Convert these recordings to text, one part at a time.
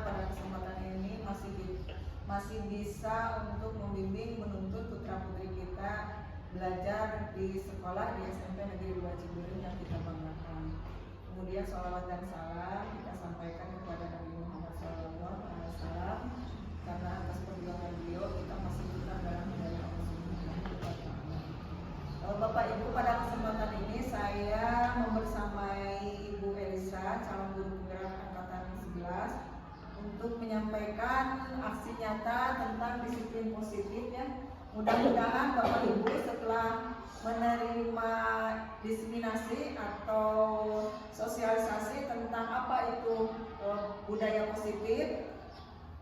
pada kesempatan ini masih bisa untuk membimbing menuntun putra-putri kita belajar di sekolah di SMP Negeri 2 Ciberem yang kita banggakan. Kemudian sholawat dan salam kita sampaikan kepada Nabi Muhammad SAW, karena atas perjuangan beliau kita masih bukan dalam hidayah Allah Subhanahu wa Ta'ala. Bapak Ibu, pada kesempatan ini saya membersamai Ibu Elisa, calon guru penggerak angkatan 11, untuk menyampaikan aksi nyata tentang disiplin positif ya. Mudah-mudahan Bapak Ibu setelah menerima diseminasi atau sosialisasi tentang apa itu budaya positif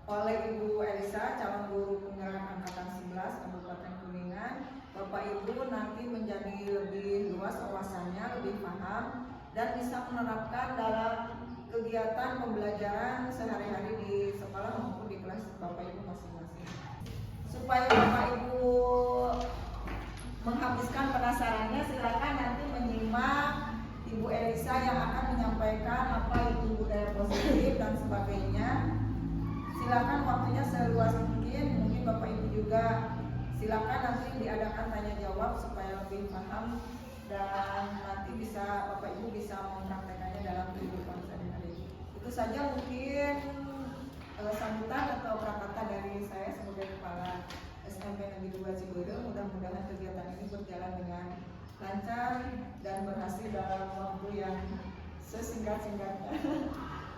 oleh Ibu Elisa, calon guru penggerak angkatan 11 Kabupaten Kuningan, Bapak Ibu nanti menjadi lebih luas wawasannya, lebih paham dan bisa menerapkan dalam kegiatan pembelajaran sehari-hari di sekolah maupun di kelas Bapak Ibu masing-masing. Supaya Bapak Ibu menghabiskan penasarannya, silakan nanti menyimak Ibu Elisa yang akan menyampaikan apa itu budaya positif dan sebagainya. Silakan waktunya seluas mungkin Bapak Ibu juga silakan nanti diadakan tanya jawab supaya lebih paham dan nanti bisa Bapak Ibu bisa mempraktekannya dalam kehidupan sehari-hari. Itu saja mungkin sambutan atau prakata dari saya sebagai kepala SMP Negeri 2 Ciberem. Mudah-mudahan kegiatan ini berjalan dengan lancar dan berhasil dalam waktu yang sesingkat-singkatnya.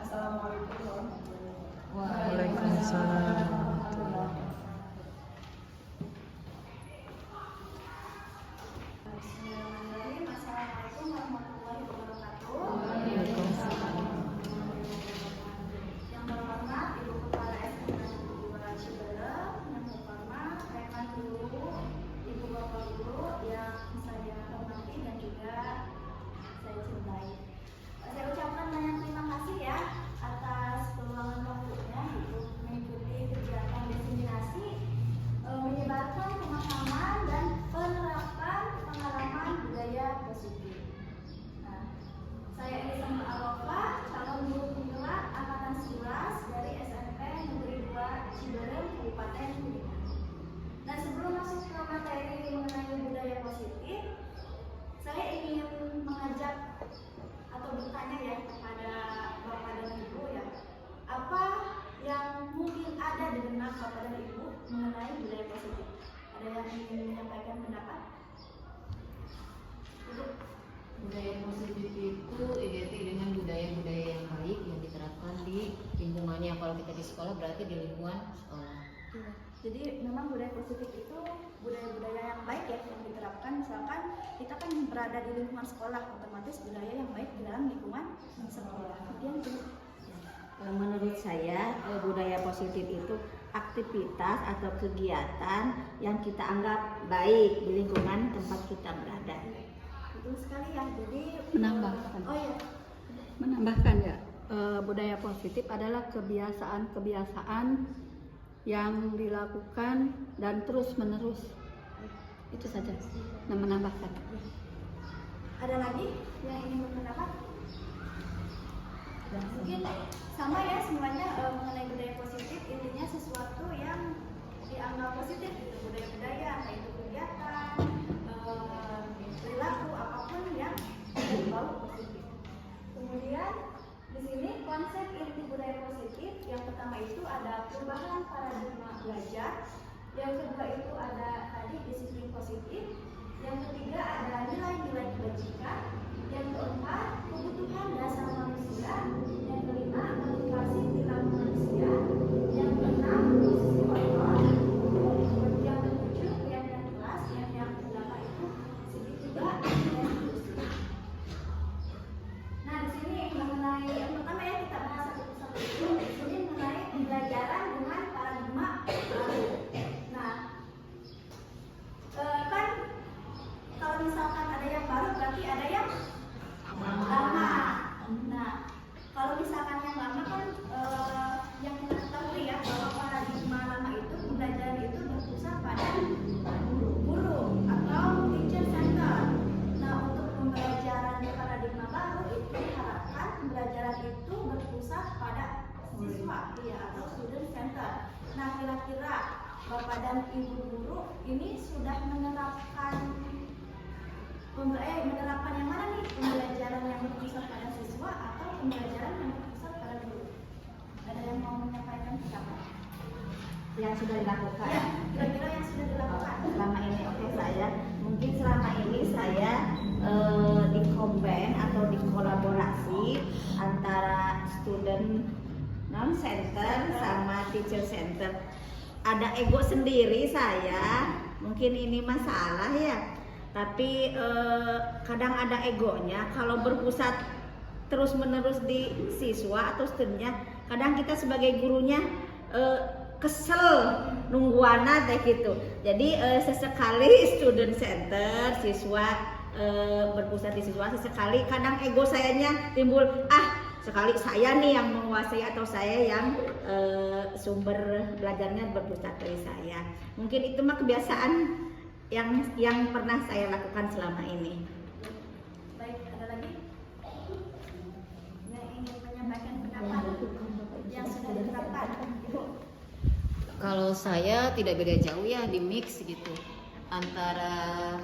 Assalamualaikum warahmatullahi wabarakatuh. Waalaikumsalam. Assalamualaikum warahmatullahi wabarakatuh. Yang terhormat Ibu Kepala SMP Negeri 2 Ciberem, yang terhormat rekan guru, Ibu Bapak Guru yang saya hormati dan juga saya cintai. Saya ucapkan banyak terima kasih ya atas peluangan waktunya untuk mengikuti kegiatan diseminasi, menyebarkan pemahaman dan penerapan pengalaman budaya positif. Nah, saya Elisa Arrofa, calon guru penggerak angkatan 11 dari SMP Negeri 2 Ciberem, Kabupaten Kuningan. Nah, sebelum masuk ke materi mengenai budaya positif, saya ingin mengajak atau bertanya ya kepada Bapak dan Ibu ya, apa yang mungkin ada di benak Bapak dan Ibu mengenai budaya positif? Ada yang ingin menyampaikan pendapat? Budaya positif itu identik dengan budaya-budaya yang baik yang diterapkan di lingkungannya. Kalau kita di sekolah berarti di lingkungan sekolah. Jadi memang budaya positif itu budaya-budaya yang baik ya yang diterapkan. Misalkan kita kan berada di lingkungan sekolah, otomatis budaya yang baik di dalam lingkungan sekolah. Kemudian menurut saya budaya positif itu aktivitas atau kegiatan yang kita anggap baik di lingkungan tempat kita berada. betul sekali ya. Jadi menambahkan. Oh iya. Menambahkan ya, budaya positif adalah kebiasaan-kebiasaan yang dilakukan dan terus-menerus. Itu saja. Nah, menambahkan. Ada lagi yang ingin berpendapat? Mungkin sama ya semuanya mengenai budaya positif, intinya sesuatu yang dianggap positif gitu, budaya-budaya entah itu kegiatan, perilaku apapun yang berbau positif. Kemudian di sini konsep inti budaya positif yang pertama itu ada perubahan paradigma belajar, yang kedua itu ada tadi disiplin positif, yang ketiga ada nilai-nilai kebajikan, yang keempat kebutuhan dasar manusia, yang kelima motivasi perilaku manusia, yang keenam posisi kontrol, yang ketujuh keyakinan kelas, yang kedelapan itu segitiga dan inklusi. Nah di sini mengenai yang pertama ya kita bahas satu-satu itu. Di sini mengenai pembelajaran dengan paradigma baru. Nah kan kalau misalkan ada yang baru berarti ada yang lama. Nah, kalau misalkan yang lama kan yang ya, atau student center. Nah, kira-kira Bapak dan Ibu guru ini sudah menerapkan yang mana nih? Pembelajaran yang berpusat pada siswa atau pembelajaran yang berpusat pada guru? Ada yang mau menyampaikan pendapat? Yang sudah dilakukan. Ya, kira-kira yang sudah dilakukan. Selama ini saya mungkin selama ini saya dikombin atau dikolaborasi antara student non center sama teacher center. Ada ego sendiri saya, mungkin ini masalah ya. Tapi kadang ada egonya kalau berpusat terus menerus di siswa atau studentnya. Kadang kita sebagai gurunya kesel nungguana kayak gitu. Jadi sesekali student center siswa berpusat di siswa, sesekali kadang ego sayanya timbul, sekali saya nih yang menguasai atau saya yang sumber belajarnya berpusat dari saya. Mungkin itu mah kebiasaan yang pernah saya lakukan selama ini. Baik, ada lagi yang ingin menyampaikan pendapat yang sudah diterapkan? Ibu. Kalau saya tidak beda jauh ya, di mix gitu antara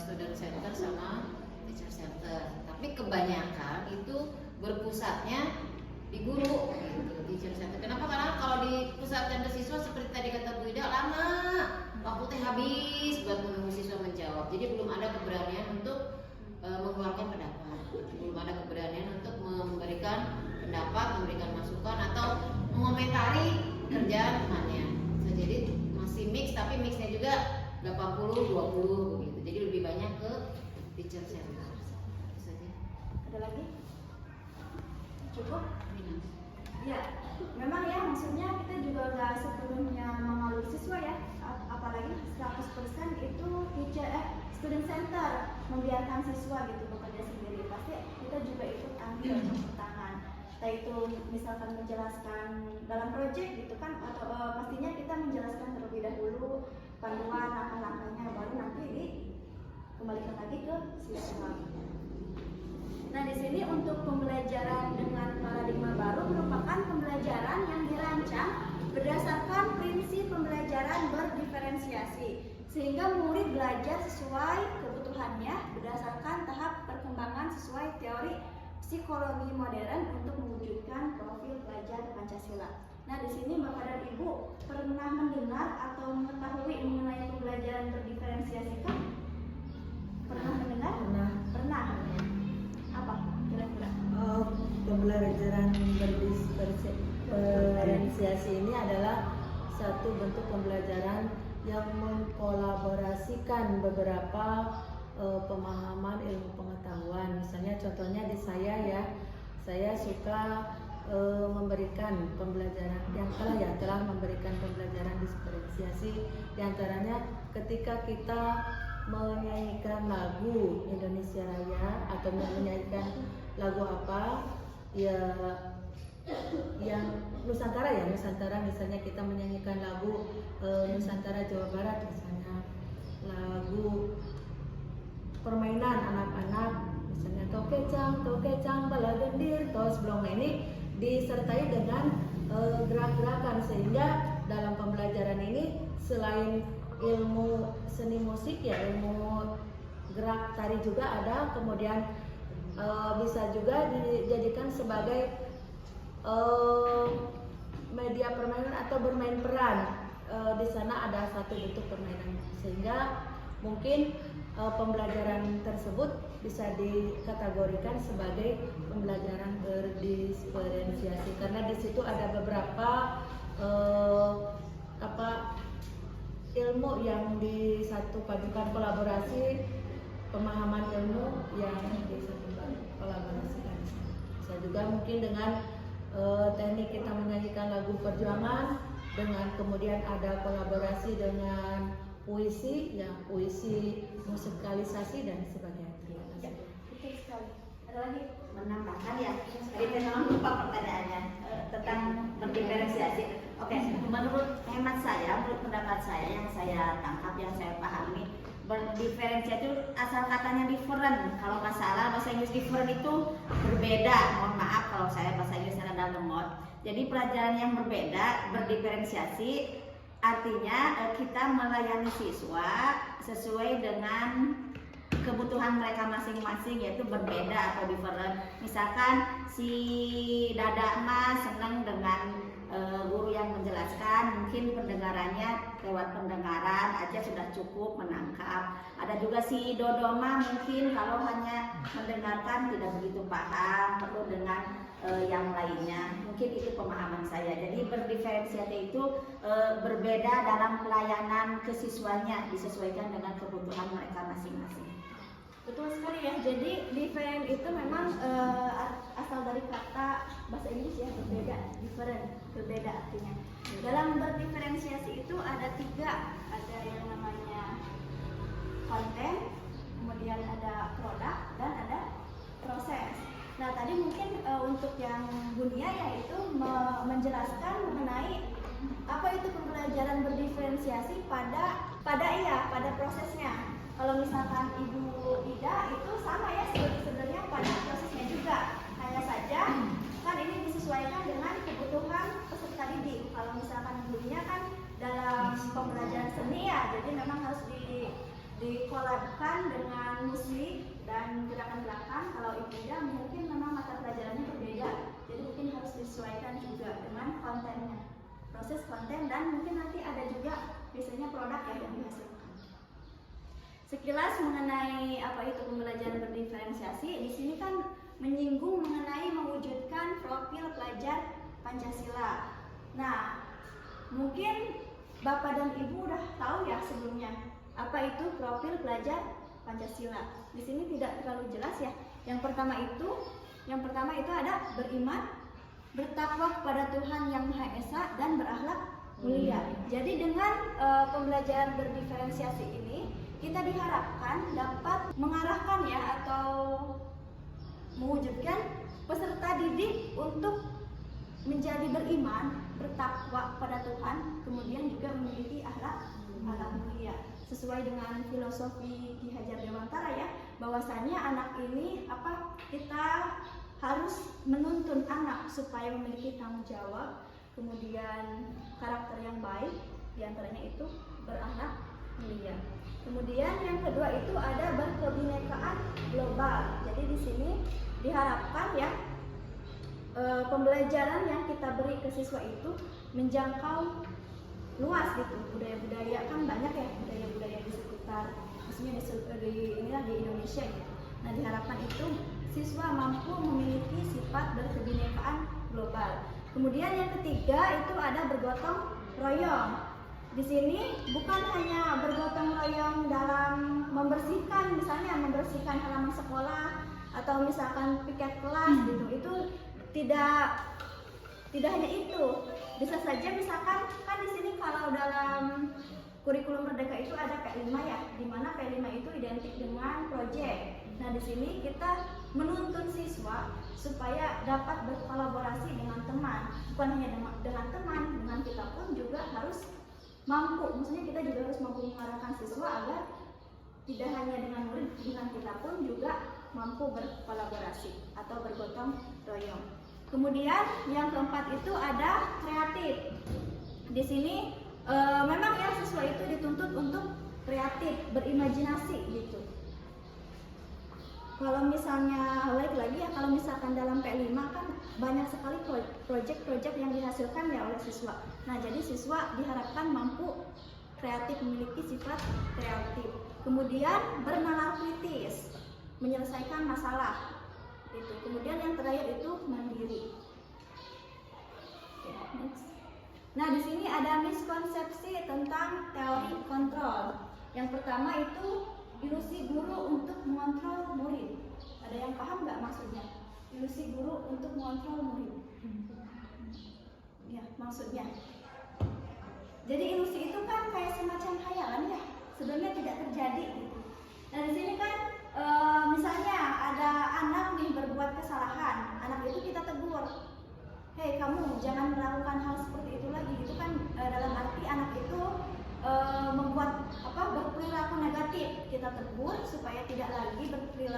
student center sama teacher center. Tapi kebanyakan itu berpusatnya di guru gitu, teacher center. Kenapa? Karena kalau dipusatkan ke siswa seperti tadi kata Bu Ida, lama waktu teh habis buat menunggu siswa menjawab. Jadi belum ada keberanian untuk mengeluarkan pendapat, belum ada keberanian untuk memberikan pendapat, memberikan masukan atau mengomentari kerjaan temannya. Jadi masih mix, tapi mixnya juga 80-20 begitu. Jadi lebih banyak ke teacher center. Ada lagi? Cukup? Ya, memang ya, maksudnya kita juga nggak sepenuhnya mengalur siswa ya, apalagi 100% itu student center membiarkan siswa gitu bekerja sendiri. Pasti kita juga ikut ambil campur tangan. Entah itu misalkan menjelaskan dalam proyek gitu kan, atau pastinya kita menjelaskan terlebih dahulu panduan langkah-langkahnya, baru nanti dikembalikan lagi ke siswa. Nah, di sini untuk pembelajaran dengan paradigma baru merupakan pembelajaran yang dirancang berdasarkan prinsip pembelajaran berdiferensiasi, sehingga murid belajar sesuai kebutuhannya berdasarkan tahap perkembangan sesuai teori psikologi modern untuk mewujudkan profil pelajar Pancasila. Nah, di sini Bapak dan Ibu pernah mendengar atau mengetahui mengenai pembelajaran berdiferensiasi kan? Pernah mendengar? Pernah. Apa kira-kira? Pembelajaran berdiferensiasi ini adalah satu bentuk pembelajaran yang mengkolaborasikan beberapa pemahaman ilmu pengetahuan. Misalnya contohnya di saya ya, saya suka memberikan pembelajaran yang telah memberikan pembelajaran diferensiasi, diantaranya ketika kita menyanyikan lagu Indonesia Raya atau menyanyikan lagu apa ya yang Nusantara ya, Nusantara misalnya kita menyanyikan lagu Nusantara Jawa Barat, misalnya lagu permainan anak-anak misalnya tokecang balagendir tos blong, ini disertai dengan gerak-gerakan, sehingga dalam pembelajaran ini selain ilmu seni musik ya, ilmu gerak tari juga ada, kemudian bisa juga dijadikan sebagai media permainan atau bermain peran. Di sana ada satu bentuk permainan, sehingga mungkin pembelajaran tersebut bisa dikategorikan sebagai pembelajaran berdiferensiasi, karena di situ ada beberapa ilmu yang disatu padukan, kolaborasi pemahaman ilmu yang disatu kolaborasikan. Bisa juga mungkin dengan teknik kita menyanyikan lagu perjuangan, dengan kemudian ada kolaborasi dengan puisi, ya puisi, musikalisasi dan sebagainya. Ya, betul sekali. Ada lagi? Menambahkan ya, tadi memang lupa pertanyaannya tentang berdiferensiasi. Oke, menurut hemat saya, menurut pendapat saya yang saya tangkap, yang saya pahami, Berdiferensiasi itu asal katanya different. Kalau nggak salah bahasa Inggris different itu berbeda. Mohon maaf kalau saya bahasa Inggris rada lemot. Jadi pelajaran yang berbeda, berdiferensiasi artinya kita melayani siswa sesuai dengan kebutuhan mereka masing-masing, yaitu berbeda atau different. Misalkan si Dada mah senang dengan guru yang menjelaskan, mungkin pendengarannya lewat pendengaran aja sudah cukup menangkap. Ada juga si Dodo mah mungkin kalau hanya mendengarkan tidak begitu paham, perlu dengan yang lainnya. Mungkin itu pemahaman saya. Jadi berdiferensiasi itu berbeda dalam pelayanan ke siswanya, disesuaikan dengan kebutuhan mereka masing-masing. Betul sekali ya. Jadi different itu memang asal dari kata bahasa Inggris ya, berbeda, different, berbeda artinya. Dalam berdiferensiasi itu ada 3, ada yang namanya konten, kemudian ada produk, dan ada proses. Nah tadi mungkin untuk yang Bunia yaitu menjelaskan mengenai apa itu pembelajaran berdiferensiasi pada prosesnya. Kalau misalkan Ibu Ida itu sama ya sebenarnya pada prosesnya juga, hanya saja kan ini disesuaikan dengan kebutuhan peserta didik. Kalau misalkan Bunia kan dalam pembelajaran seni ya, jadi memang harus dikolabkan dengan musik dan gerakan-gerakan. Kalau Ibu Ida mungkin memang mata pelajarannya berbeda, jadi mungkin harus disesuaikan juga dengan kontennya, proses konten, dan mungkin nanti ada juga biasanya produk ya yang dihasilkan. Sekilas mengenai apa itu pembelajaran berdiferensiasi, di sini kan menyinggung mengenai mewujudkan profil pelajar Pancasila. Nah, mungkin Bapak dan Ibu udah tahu ya sebelumnya apa itu profil pelajar Pancasila. Di sini tidak terlalu jelas ya. Yang pertama itu ada beriman, bertakwa kepada Tuhan Yang Maha Esa, dan berakhlak mulia. Jadi dengan pembelajaran berdiferensiasi ini kita diharapkan dapat mengarahkan ya atau mewujudkan peserta didik untuk menjadi beriman, bertakwa kepada Tuhan, kemudian juga memiliki akhlak mulia. Sesuai dengan filosofi Ki Hajar Dewantara ya, bahwasannya anak ini kita harus menuntun anak supaya memiliki tanggung jawab, kemudian karakter yang baik, diantaranya itu berakhlak mulia. Kemudian yang kedua itu ada berkebinekaan global. Jadi di sini diharapkan ya pembelajaran yang kita beri ke siswa itu menjangkau luas gitu. Budaya-budaya kan banyak ya, budaya-budaya di sekitar, maksudnya di Indonesia gitu. Nah diharapkan itu siswa mampu memiliki sifat berkebinekaan global. Kemudian yang ketiga itu ada bergotong royong. Di sini bukan hanya bergotong royong dalam membersihkan, misalnya membersihkan halaman sekolah atau misalkan piket kelas gitu. Itu tidak hanya itu. Bisa saja misalkan kan di sini kalau dalam kurikulum Merdeka itu ada P5 ya, di mana P5 itu identik dengan proyek. Nah, di sini kita menuntun siswa supaya dapat berkolaborasi dengan teman. Bukan hanya dengan teman, dengan kita pun juga harus mampu, maksudnya kita juga harus mampu mengarahkan siswa agar tidak hanya dengan murid, dengan kita pun juga mampu berkolaborasi atau bergotong royong. Kemudian yang keempat itu ada kreatif. Di sini memang ya siswa itu dituntut untuk kreatif, berimajinasi gitu. Kalau misalnya lagi ya, kalau misalkan dalam P5 kan banyak sekali proyek-proyek yang dihasilkan ya oleh siswa. Nah, jadi siswa diharapkan mampu kreatif, memiliki sifat kreatif. Kemudian bernalar kritis, menyelesaikan masalah. Gitu. Kemudian yang terakhir itu mandiri. Next. Nah, di sini ada miskonsepsi tentang teori kontrol. Yang pertama itu ilusi guru untuk mengontrol murid. Ada yang paham nggak maksudnya? Ilusi guru untuk mengontrol murid. Ya, maksudnya. Jadi ilusi itu kan kayak semacam khayalan ya, sebenarnya tidak terjadi. Gitu. Nah di sini kan misalnya ada anak nih berbuat kesalahan, anak itu kita tegur, hei kamu jangan melakukan hal seperti itu lagi. Itu kan dalam arti anak itu berperilaku negatif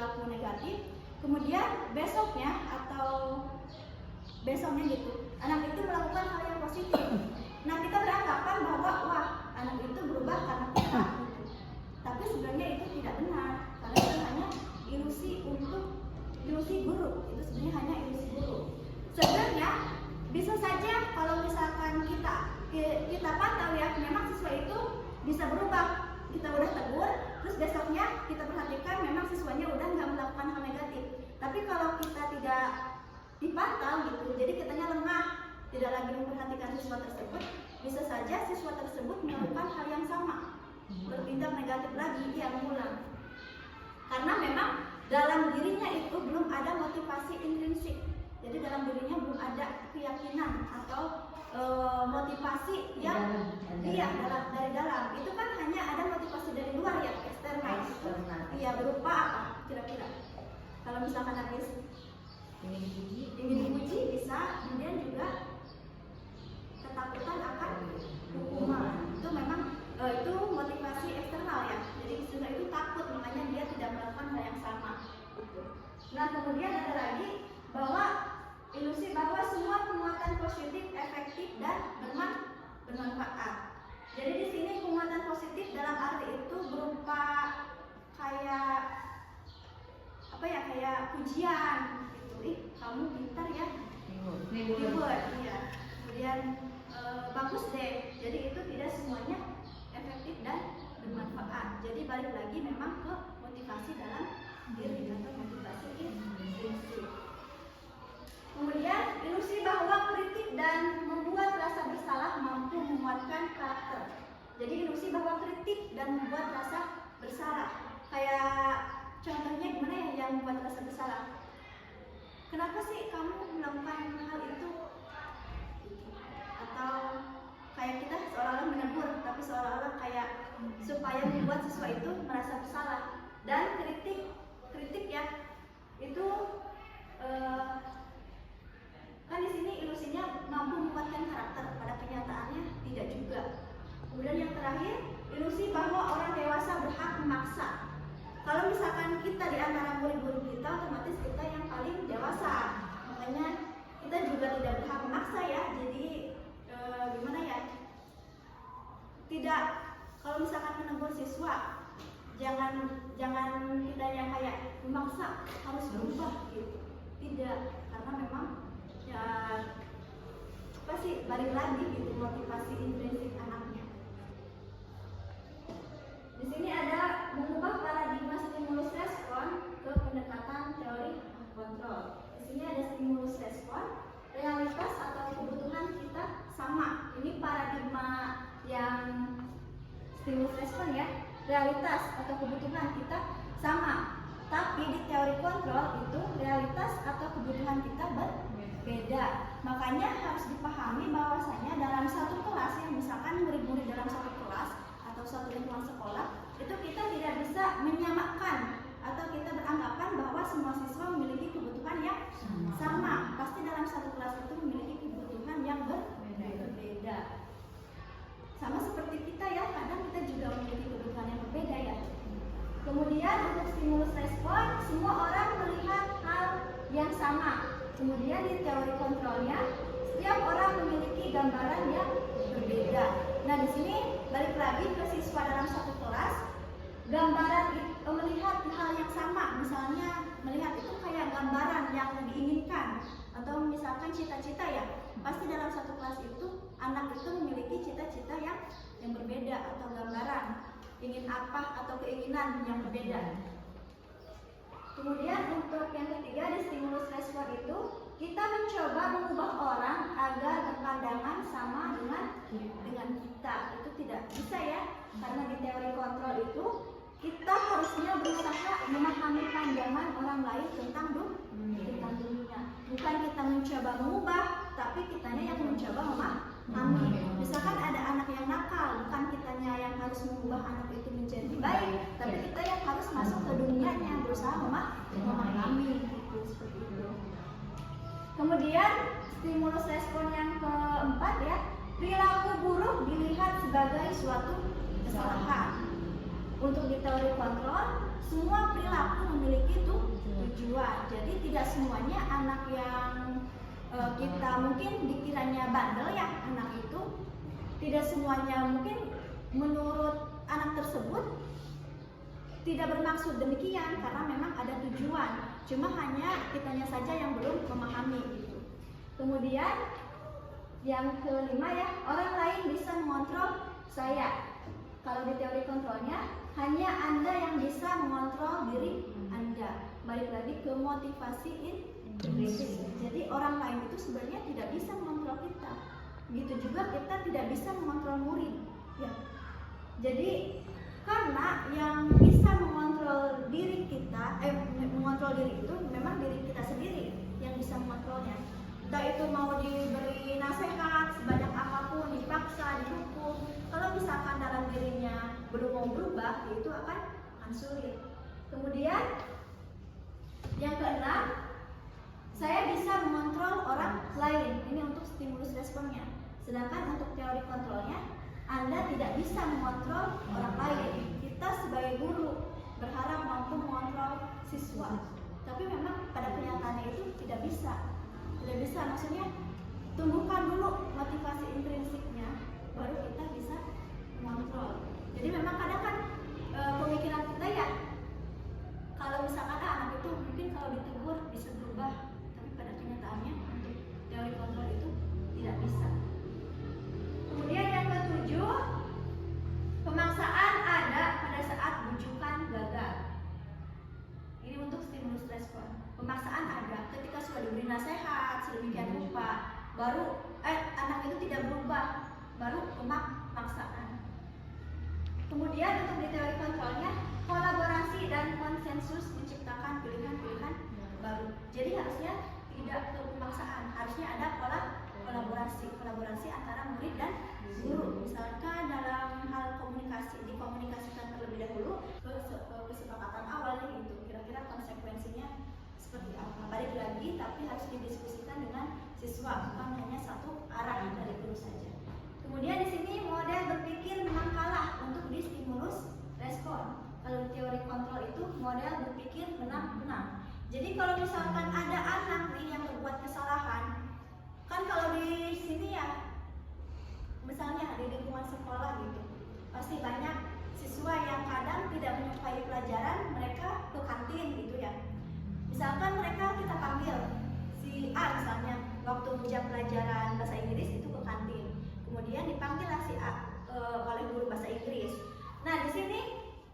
perilaku negatif, kemudian besoknya gitu anak itu melakukan hal yang positif. Nah, kita beranggapan bahwa wah, anak itu berubah karena kita gitu. Tapi sebenarnya itu tidak benar, karena itu hanya ilusi guru. Itu sebenarnya hanya ilusi guru. Sebenarnya bisa saja kalau misalkan kita pantau ya, memang siswa itu bisa berubah. Kita udah tegur, terus besoknya kita perhatikan memang siswanya udah nggak melakukan hal negatif. Tapi kalau kita tidak dipantau gitu, jadi kitanya lengah, tidak lagi memperhatikan siswa tersebut, bisa saja siswa tersebut melakukan hal yang sama, bertindak negatif lagi, dia mengulang. Karena memang dalam dirinya itu belum ada motivasi intrinsik. Jadi dalam dirinya belum ada keyakinan atau motivasi yang dari dalam. Itu kan hanya ada motivasi dari luar ya, eksternal. Iya, berupa apa kira-kira? Kalau misalkan habis ingin dipuji bisa, kemudian juga ketakutan akan hukuman. Itu memang itu motivasi eksternal ya. Jadi siswa itu takut, makanya dia tidak melakukan hal yang sama. Nah, kemudian ada lagi bahwa ilusi bahwa semua penguatan positif efektif dan bermanfaat. Jadi di sini penguatan positif dalam arti itu berupa kayak pujian gitu. Kamu pintar ya, reward ya. Kemudian bagus deh. Jadi itu tidak semuanya efektif dan bermanfaat. Jadi balik lagi memang ke motivasi dalam diri atau motivasi intrinsik. Kemudian ilusi bahwa kritik dan membuat rasa bersalah mampu menguatkan karakter. Jadi ilusi bahwa kritik dan membuat rasa bersalah. Kayak contohnya gimana ya yang membuat rasa bersalah? Kenapa sih kamu melakukan hal itu? Atau kayak kita seolah-olah menegur, tapi seolah-olah kayak supaya membuat siswa itu merasa bersalah. Dan kritik ya itu kan di sini ilusinya mampu menguatkan karakter, pada kenyataannya tidak juga. Kemudian yang terakhir, ilusi bahwa orang dewasa berhak memaksa. Kalau misalkan kita di antara murid-murid kita, otomatis kita yang paling dewasa, makanya kita juga tidak berhak memaksa ya. Jadi gimana ya? Tidak, kalau misalkan menegur siswa, jangan kita yang kayak memaksa harus berubah gitu. Tidak, karena memang ya pasti balik lagi gitu motivasi intrinsik anaknya. Di sini ada mengubah paradigma stimulus respon ke pendekatan teori kontrol. Di sini ada stimulus respon, realitas atau kebutuhan kita sama. Ini paradigma yang stimulus respon ya, realitas atau kebutuhan kita sama. Tapi di teori kontrol itu realitas atau kebutuhan kita berbeda. Makanya harus dipahami bahwasanya dalam satu kelas yang misalkan murid-murid dalam satu kelas atau satu lingkungan sekolah itu kita tidak bisa menyamakan atau kita beranggapan bahwa semua siswa memiliki kebutuhan yang sama. Pasti dalam satu kelas itu memiliki kebutuhan yang berbeda. Sama seperti kita ya, kadang kita juga memiliki kebutuhan yang berbeda ya. Kemudian untuk stimulus respon, semua orang melihat hal yang sama. Kemudian di teori kontrolnya, setiap orang memiliki gambaran yang berbeda. Nah di sini balik lagi ke siswa dalam satu kelas, gambaran melihat hal yang sama. Misalnya melihat itu kayak gambaran yang diinginkan, atau misalkan cita-cita ya. Pasti dalam satu kelas itu anak itu memiliki cita-cita yang berbeda atau gambaran ingin apa atau keinginan yang berbeda. Kemudian untuk yang ketiga di stimulus respon itu kita mencoba mengubah orang agar berpandangan sama dengan kita. Itu tidak bisa ya, karena di teori kontrol itu kita harusnya berusaha memahami pandangan orang lain tentang dunia. Bukan kita mencoba mengubah, tapi kitanya yang mencoba memahami. Misalkan ada anak yang nakal, bukan kitanya yang harus mengubah anak itu menjadi baik, tapi kita yang harus masuk ke dunianya, berusaha memahami gitu, seperti itu. Kemudian stimulus respon yang keempat ya, perilaku buruk dilihat sebagai suatu kesalahan. untuk di teori kontrol semua perilaku memiliki tujuan. Jadi tidak semuanya anak yang kita mungkin dikiranya bandel ya anak itu, tidak semuanya mungkin menurut anak tersebut tidak bermaksud demikian karena memang ada tujuan. Cuma hanya kitanya saja yang belum memahami gitu. Kemudian yang kelima ya, orang lain bisa mengontrol saya. Kalau di teori kontrolnya hanya Anda yang bisa mengontrol diri Anda. Balik lagi ke motivasi intrinsik. Jadi orang lain itu sebenarnya tidak bisa mengontrol kita. Begitu juga kita tidak bisa mengontrol murid. Ya. Jadi karena yang bisa mengontrol diri kita, mengontrol diri itu memang diri kita sendiri yang bisa mengontrolnya. Entah itu mau diberi nasihat sebanyak apapun, dipaksa, dihukum. Kalau misalkan dalam dirinya belum mau berubah, itu akan sulit. Kemudian yang keenam, saya bisa mengontrol orang lain. Ini untuk stimulus responnya. Sedangkan untuk teori kontrolnya, Anda tidak bisa mengontrol orang lain. Kita sebagai guru berharap mampu mengontrol siswa, tapi memang pada kenyataannya itu tidak bisa. Tidak bisa, maksudnya tumbuhkan dulu motivasi intrinsiknya, baru kita bisa mengontrol. Jadi memang kadang kan pemikiran kita ya, kalau misalkan anak itu mungkin kalau ditegur bisa berubah, tapi pada kenyataannya untuk teori kontrol itu tidak bisa. Kemudian yang ketujuh, pemaksaan ada pada saat bujukan gagal. Ini untuk stimulus respon. Pemaksaan ada ketika sudah diberi nasihat sedemikian rupa, baru anak itu tidak berubah, baru pemaksaan. Kemudian untuk di teori kontrolnya, kolaborasi dan konsensus menciptakan pilihan-pilihan baru. Jadi harusnya tidak ke pemaksaan, harusnya ada kolaborasi antara murid dan guru. Misalkan dalam hal komunikasi, dikomunikasikan terlebih dahulu kesepakatan awalnya itu, kira-kira konsekuensinya seperti apa. Balik lagi, tapi harus didiskusikan dengan siswa, bukan hanya satu arah dari guru saja. Kemudian di sini model berpikir menang kalah untuk distimulus respon. Kalau di teori kontrol itu model berpikir menang. Jadi kalau misalkan ada anak nih yang berbuat kesalahan, kan kalau di sini ya, misalnya di lingkungan sekolah gitu, pasti banyak siswa yang kadang tidak menyukai pelajaran, mereka ke kantin gitu ya. Misalkan mereka kita panggil si A misalnya waktu jam pelajaran bahasa Inggris itu ke kantin, kemudian dipanggillah si A oleh guru bahasa Inggris. Nah di sini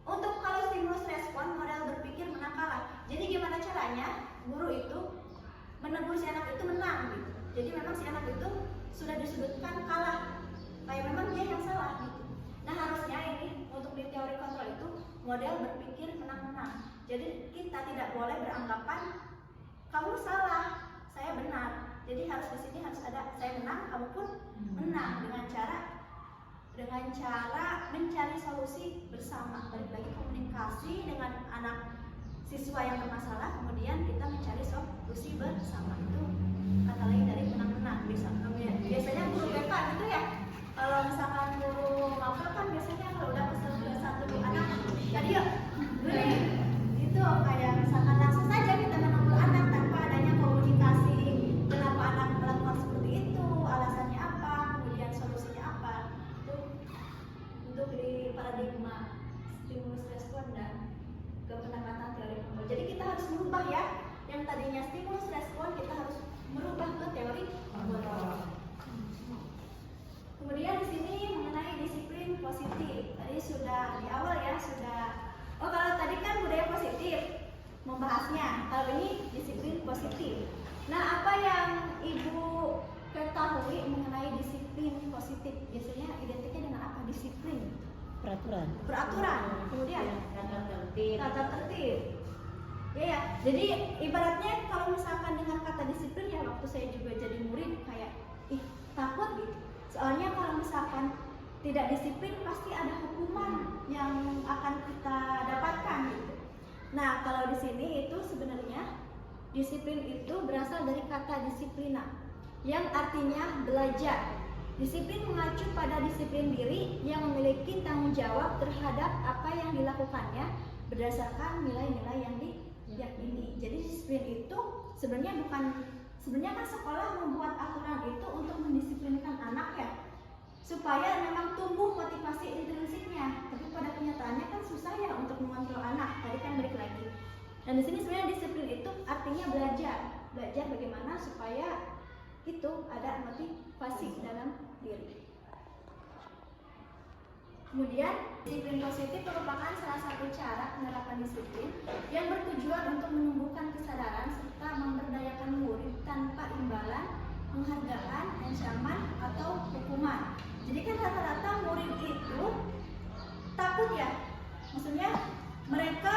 untuk kalau stimulus respon model berpikir menang kalah. Jadi gimana caranya guru itu menegur si anak itu menang gitu. Jadi memang si anak itu sudah disudutkan kalah, kayak memang dia yang salah gitu. Nah harusnya ini untuk di teori kontrol itu model berpikir menang-menang. Jadi kita tidak boleh beranggapan kamu salah, saya benar. Jadi harus di sini harus ada saya menang, kamu pun menang dengan cara mencari solusi bersama. Balik lagi komunikasi dengan anak siswa yang bermasalah, kemudian kita mencari solusi bersama. Itu kata lain dari menang-menang. Biasanya guru BK gitu ya. Kalau misalkan guru mapel kan biasanya kalau udah kesel ke satu anak, jadi yuk beli. Itu kayak misalkan langsung saja kita menegur anak tanpa adanya komunikasi. Kenapa anak melakukan seperti itu, alasannya apa, kemudian solusinya apa. Itu untuk di paradigma stimulus respon dan kependekatan teori kontrol. Jadi kita harus merubah ya, yang tadinya stimulus respon kita harus merubah ke teori kontrol. Kemudian di sini mengenai disiplin positif. Tadi sudah di awal ya kalau tadi kan budaya positif membahasnya. Kalau ini disiplin positif. Nah, apa yang Ibu ketahui mengenai disiplin positif? Biasanya identiknya dengan apa? Disiplin. Peraturan. Kemudian tata tertib. Ya. Jadi ibaratnya kalau misalkan dengan kata disiplin ya, waktu saya juga jadi murid kayak takut gitu. Soalnya kalau misalkan tidak disiplin pasti ada hukuman yang akan kita dapatkan gitu. Nah, kalau di sini itu sebenarnya disiplin itu berasal dari kata disiplina yang artinya belajar. Disiplin mengacu pada disiplin diri yang memiliki tanggung jawab terhadap apa yang dilakukannya berdasarkan nilai-nilai yang diyakini. Jadi disiplin itu sebenarnya kan sekolah membuat aturan itu untuk mendisiplinkan anak ya, supaya memang tumbuh motivasi intrinsiknya. Tapi pada kenyataannya kan susah ya untuk mengontrol anak. Tadi kan balik lagi. Dan di sini sebenarnya disiplin itu artinya belajar bagaimana supaya itu ada motivasi dalam diri. Kemudian disiplin positif merupakan salah satu cara penerapan disiplin yang bertujuan untuk menumbuhkan kesadaran serta memberdayakan murid tanpa imbalan, penghargaan, ancaman, atau hukuman. Jadi kan rata-rata murid itu takut ya, maksudnya mereka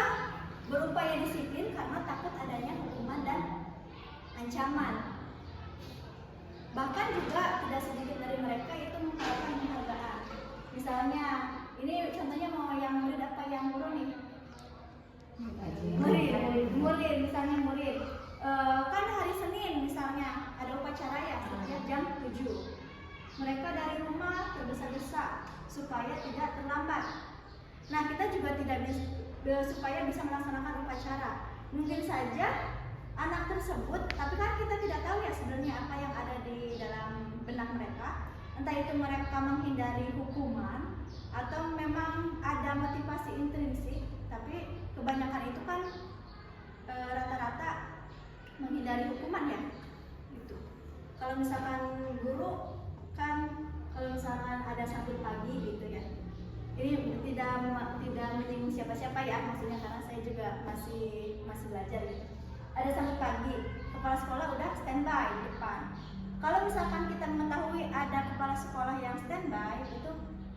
berupaya disiplin karena takut adanya hukuman dan ancaman. Bahkan juga tidak sedikit dari mereka itu mengharapkan penghargaan. Misalnya, ini contohnya mau yang murid apa yang guru nih? Murid, misalnya murid. Kan hari Senin misalnya ada upacara ya, setiap jam 7. Mereka dari rumah tergesa-gesa supaya tidak terlambat. Nah, kita juga tidak supaya bisa melaksanakan upacara. Mungkin saja anak tersebut, tapi kan kita tidak tahu ya sebenarnya apa yang ada di dalam benak mereka. Entah itu mereka menghindari hukuman atau memang ada motivasi intrinsik, tapi kebanyakan itu kan rata-rata menghindari hukuman ya. Gitu. Kalau misalkan guru kan kalau misalkan ada sambut pagi gitu ya. Ini tidak menyinggung siapa-siapa ya, maksudnya karena saya juga masih belajar gitu. Ada sambut pagi, kepala sekolah udah standby di depan. Kalau misalkan kita mengetahui ada kepala sekolah yang standby, itu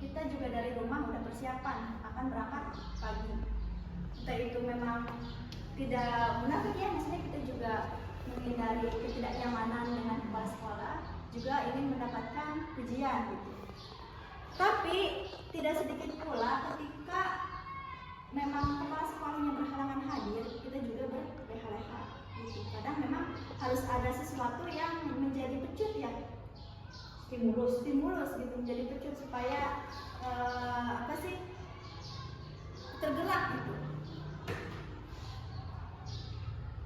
kita juga dari rumah udah persiapan akan berangkat pagi. Entah itu memang tidak munafik ya, maksudnya kita juga menghindari ketidaknyamanan dengan kepala sekolah, juga ingin mendapatkan pujian gitu. Tapi tidak sedikit pula ketika memang kepala sekolahnya berhalangan hadir, kita juga berleha-leha gitu. Kadang memang harus ada sesuatu yang menjadi pecut ya, stimulus gitu, menjadi pecut supaya tergerak gitu.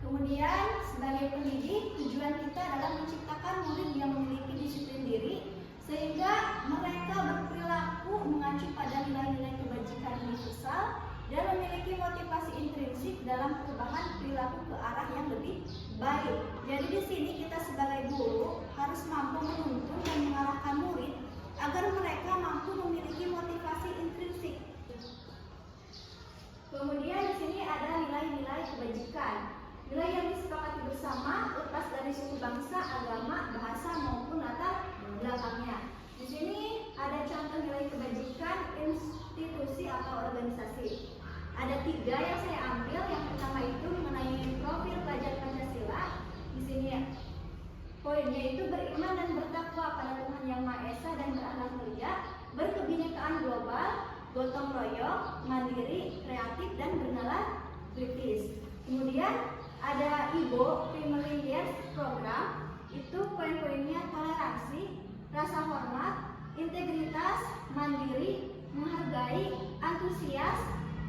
Kemudian sebagai pendidik, tujuan kita adalah menciptakan murid yang memiliki disiplin diri sehingga mereka berperilaku mengacu pada nilai-nilai kebajikan universal dan memiliki motivasi intrinsik dalam perubahan perilaku ke arah yang lebih baik. Jadi di sini kita sebagai guru harus mampu menuntun dan mengarahkan murid agar mereka mampu memiliki motivasi intrinsik. Kemudian di sini ada nilai-nilai kebajikan. Nilai yang disepakati bersama lepas dari suku bangsa, agama, bahasa maupun latar belakangnya. Di sini ada contoh nilai kebajikan institusi atau organisasi. Ada 3 yang saya ambil. Yang pertama itu mengenai profil pelajar Pancasila. Di sini poinnya itu beriman dan bertakwa pada Tuhan Yang Maha Esa dan berakhlak mulia, berkebinekaan global, gotong royong, mandiri, kreatif dan bernalar kritis. Kemudian ada IBO Primary Years Program, itu poin-poinnya toleransi, rasa hormat, integritas, mandiri, menghargai, antusias,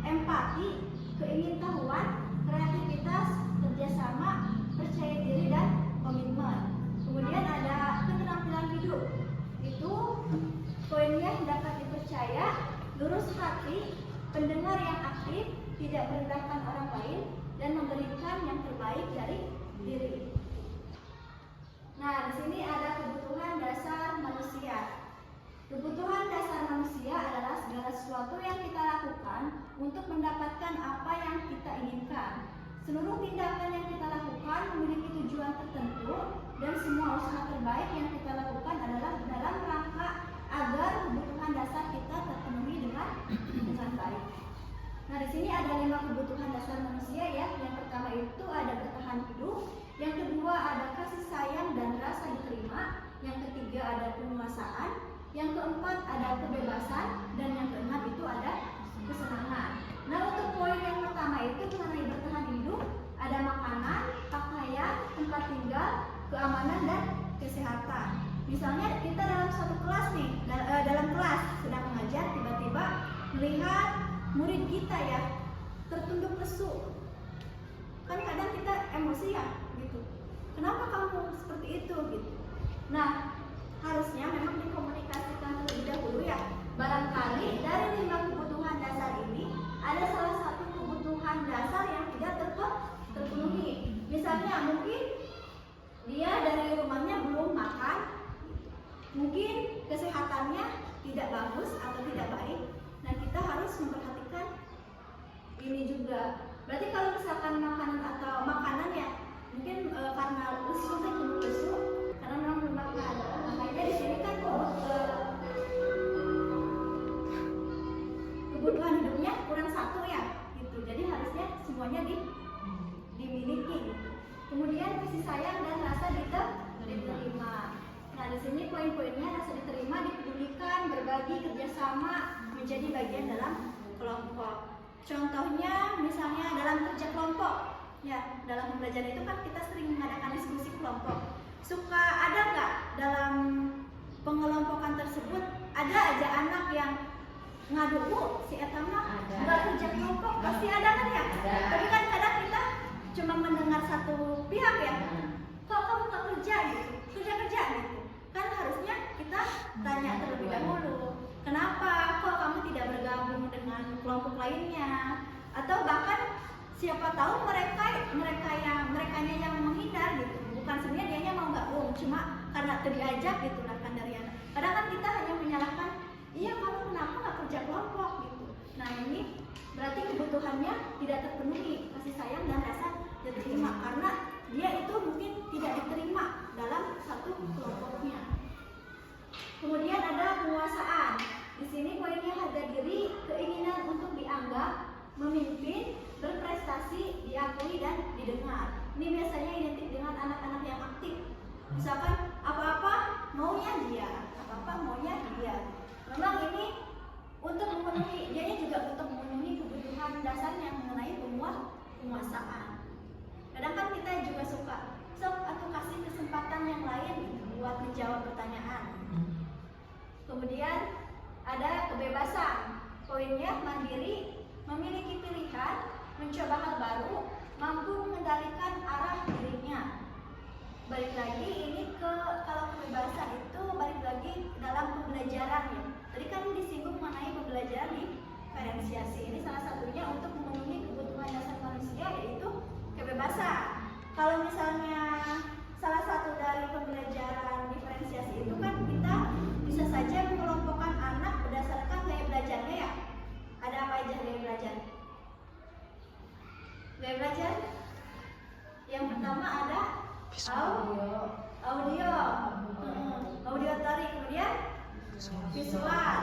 empati, keingintahuan, kreativitas, kerjasama, percaya diri dan komitmen. Kemudian ada keterampilan hidup, itu poinnya dapat dipercaya, lurus hati, pendengar yang aktif, tidak merendahkan orang lain, dan memberikan yang terbaik dari diri. Nah, di sini ada kebutuhan dasar manusia. Kebutuhan dasar manusia adalah segala sesuatu yang kita lakukan untuk mendapatkan apa yang kita inginkan. Seluruh tindakan yang kita lakukan memiliki tujuan tertentu dan semua usaha terbaik yang kita lakukan adalah dalam rangka agar kebutuhan dasar kita terpenuhi dengan baik. Nah, di sini ada 5 kebutuhan dasar manusia ya. Yang pertama itu ada bertahan hidup, yang kedua ada kasih sayang dan rasa diterima, yang ketiga ada penguasaan, yang keempat ada kebebasan, dan yang keenam itu ada kesenangan. Nah, untuk poin yang pertama itu mengenai bertahan hidup, ada makanan, pakaian, tempat tinggal, keamanan dan kesehatan. Misalnya kita dalam satu kelas nih, dalam kelas sedang mengajar, tiba-tiba melihat murid kita ya tertunduk lesu. Kan kadang kita emosi ya gitu. Kenapa kamu seperti itu gitu. Nah, harusnya memang dikomunikasikan terlebih dahulu ya. Barangkali dari 5 kebutuhan dasar ini ada salah satu kebutuhan dasar yang tidak terpenuhi. Misalnya mungkin dia dari rumahnya belum makan, mungkin kesehatannya tidak bagus atau tidak baik. Nah, kita harus memperhatikan ini juga. Berarti kalau misalkan makanan ya, mungkin karena lesu karena memang belum makan. Makanya di sini kan kebutuhan hidupnya kurang satu ya, gitu. Jadi harusnya semuanya dimiliki. Gitu. Kemudian kasih sayang dan rasa diterima. Nah, di sini poin-poinnya rasa diterima, dipedulikan, berbagi, kerjasama, menjadi bagian dalam kelompok. Contohnya misalnya dalam kerja kelompok, ya dalam pembelajaran itu kan kita sering mengadakan diskusi kelompok. Suka ada nggak dalam pengelompokan tersebut ada aja anak yang ngadu, si Etama nggak kerja kelompok, pasti ada kan ya? Tapi kan kadang kita cuma mendengar satu pihak ya, kok kamu nggak kerja gitu, kerja gitu. Kan harusnya kita tanya terlebih dahulu, kenapa kok kamu tidak bergabung dengan kelompok lainnya? Atau bahkan siapa tahu merekanya yang menghindar gitu, bukan sebenarnya dianya mau gabung, cuma karena diajak gitu lah kan dari anak. Kadang kan kita hanya menyalahkan, iya kamu kenapa nggak kerja kelompok gitu. Nah, ini berarti kebutuhannya tidak terpenuhi, kasih sayang dan rasa diterima, karena dia itu mungkin tidak diterima dalam satu kelompoknya. Kemudian ada penguasaan. Di sini poinnya harga diri, keinginan untuk dianggap, memimpin, berprestasi, diakui dan didengar. Ini biasanya identik dengan anak-anak yang aktif. Misalkan apa-apa maunya dia, apa-apa maunya dia. Memang ini untuk memenuhi, dianya juga untuk memenuhi kebutuhan dasarnya mengenai penguasaan. Kadang kan kita juga suka atau kasih kesempatan yang lain buat menjawab pertanyaan. Kemudian ada kebebasan. Poinnya mandiri, memiliki pilihan, mencoba hal baru, mampu mengendalikan arah dirinya. Balik lagi ini kalau kebebasan itu balik lagi dalam pembelajaran ya. Tadi kan disinggung mengenai pembelajaran diferensiasi. Ini salah satunya untuk memenuhi kebutuhan dasar manusia, yaitu kebebasan. Kalau misalnya salah satu dari pembelajaran diferensiasi itu kan kita bisa saja mengelompokkan anak berdasarkan gaya belajarnya ya. Ada apa aja gaya belajar? Gaya belajar yang pertama ada auditory, kemudian visual,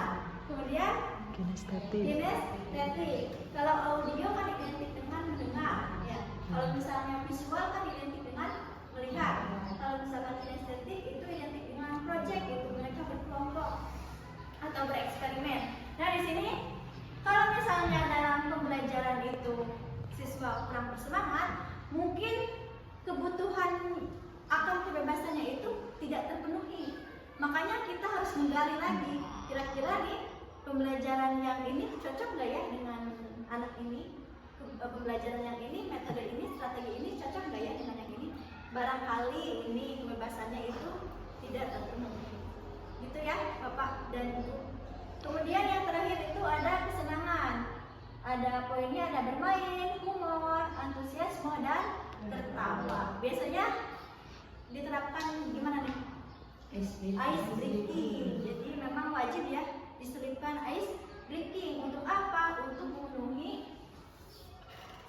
kemudian kinestetik. Kalau audio kan identik dengan mendengar ya. Kalau misalnya visual kan identik dengan melihat. Kalau misalkan kinestetik itu identik dengan project, itu mereka berkelompok atau bereksperimen. Nah, di sini kalau misalnya dalam pembelajaran itu siswa kurang bersemangat, mungkin kebutuhan akan kebebasannya itu tidak terpenuhi. Makanya kita harus menggali lagi, kira-kira nih pembelajaran yang ini cocok nggak ya dengan anak ini? Pembelajaran yang ini, metode ini, strategi ini cocok nggak ya dengan yang ini? Barangkali ini kebebasannya itu tidak terpenuhi. Gitu ya Bapak dan Ibu. Kemudian yang terakhir itu ada kesenangan. Ada poinnya, ada bermain, humor, antusiasme, dan tertawa. Biasanya diterapkan gimana nih? Ice breaking. Jadi memang wajib ya diselipkan ice breaking. Untuk apa? Untuk memenuhi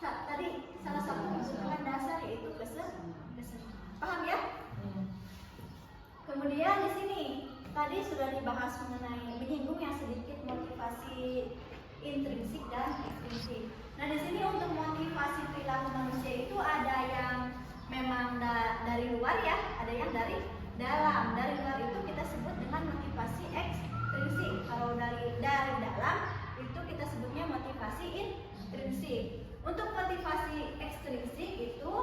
tadi salah satu kebutuhan dasar, yaitu kesenangan. Paham ya? Kemudian di sini tadi sudah dibahas mengenai menyinggung yang sedikit motivasi intrinsik dan ekstrinsik. Nah, di sini untuk motivasi perilaku manusia itu ada yang memang dari luar ya, ada yang dari dalam. Dari luar itu kita sebut dengan motivasi ekstrinsik. Kalau dari dalam itu kita sebutnya motivasi intrinsik. Untuk motivasi ekstrinsik itu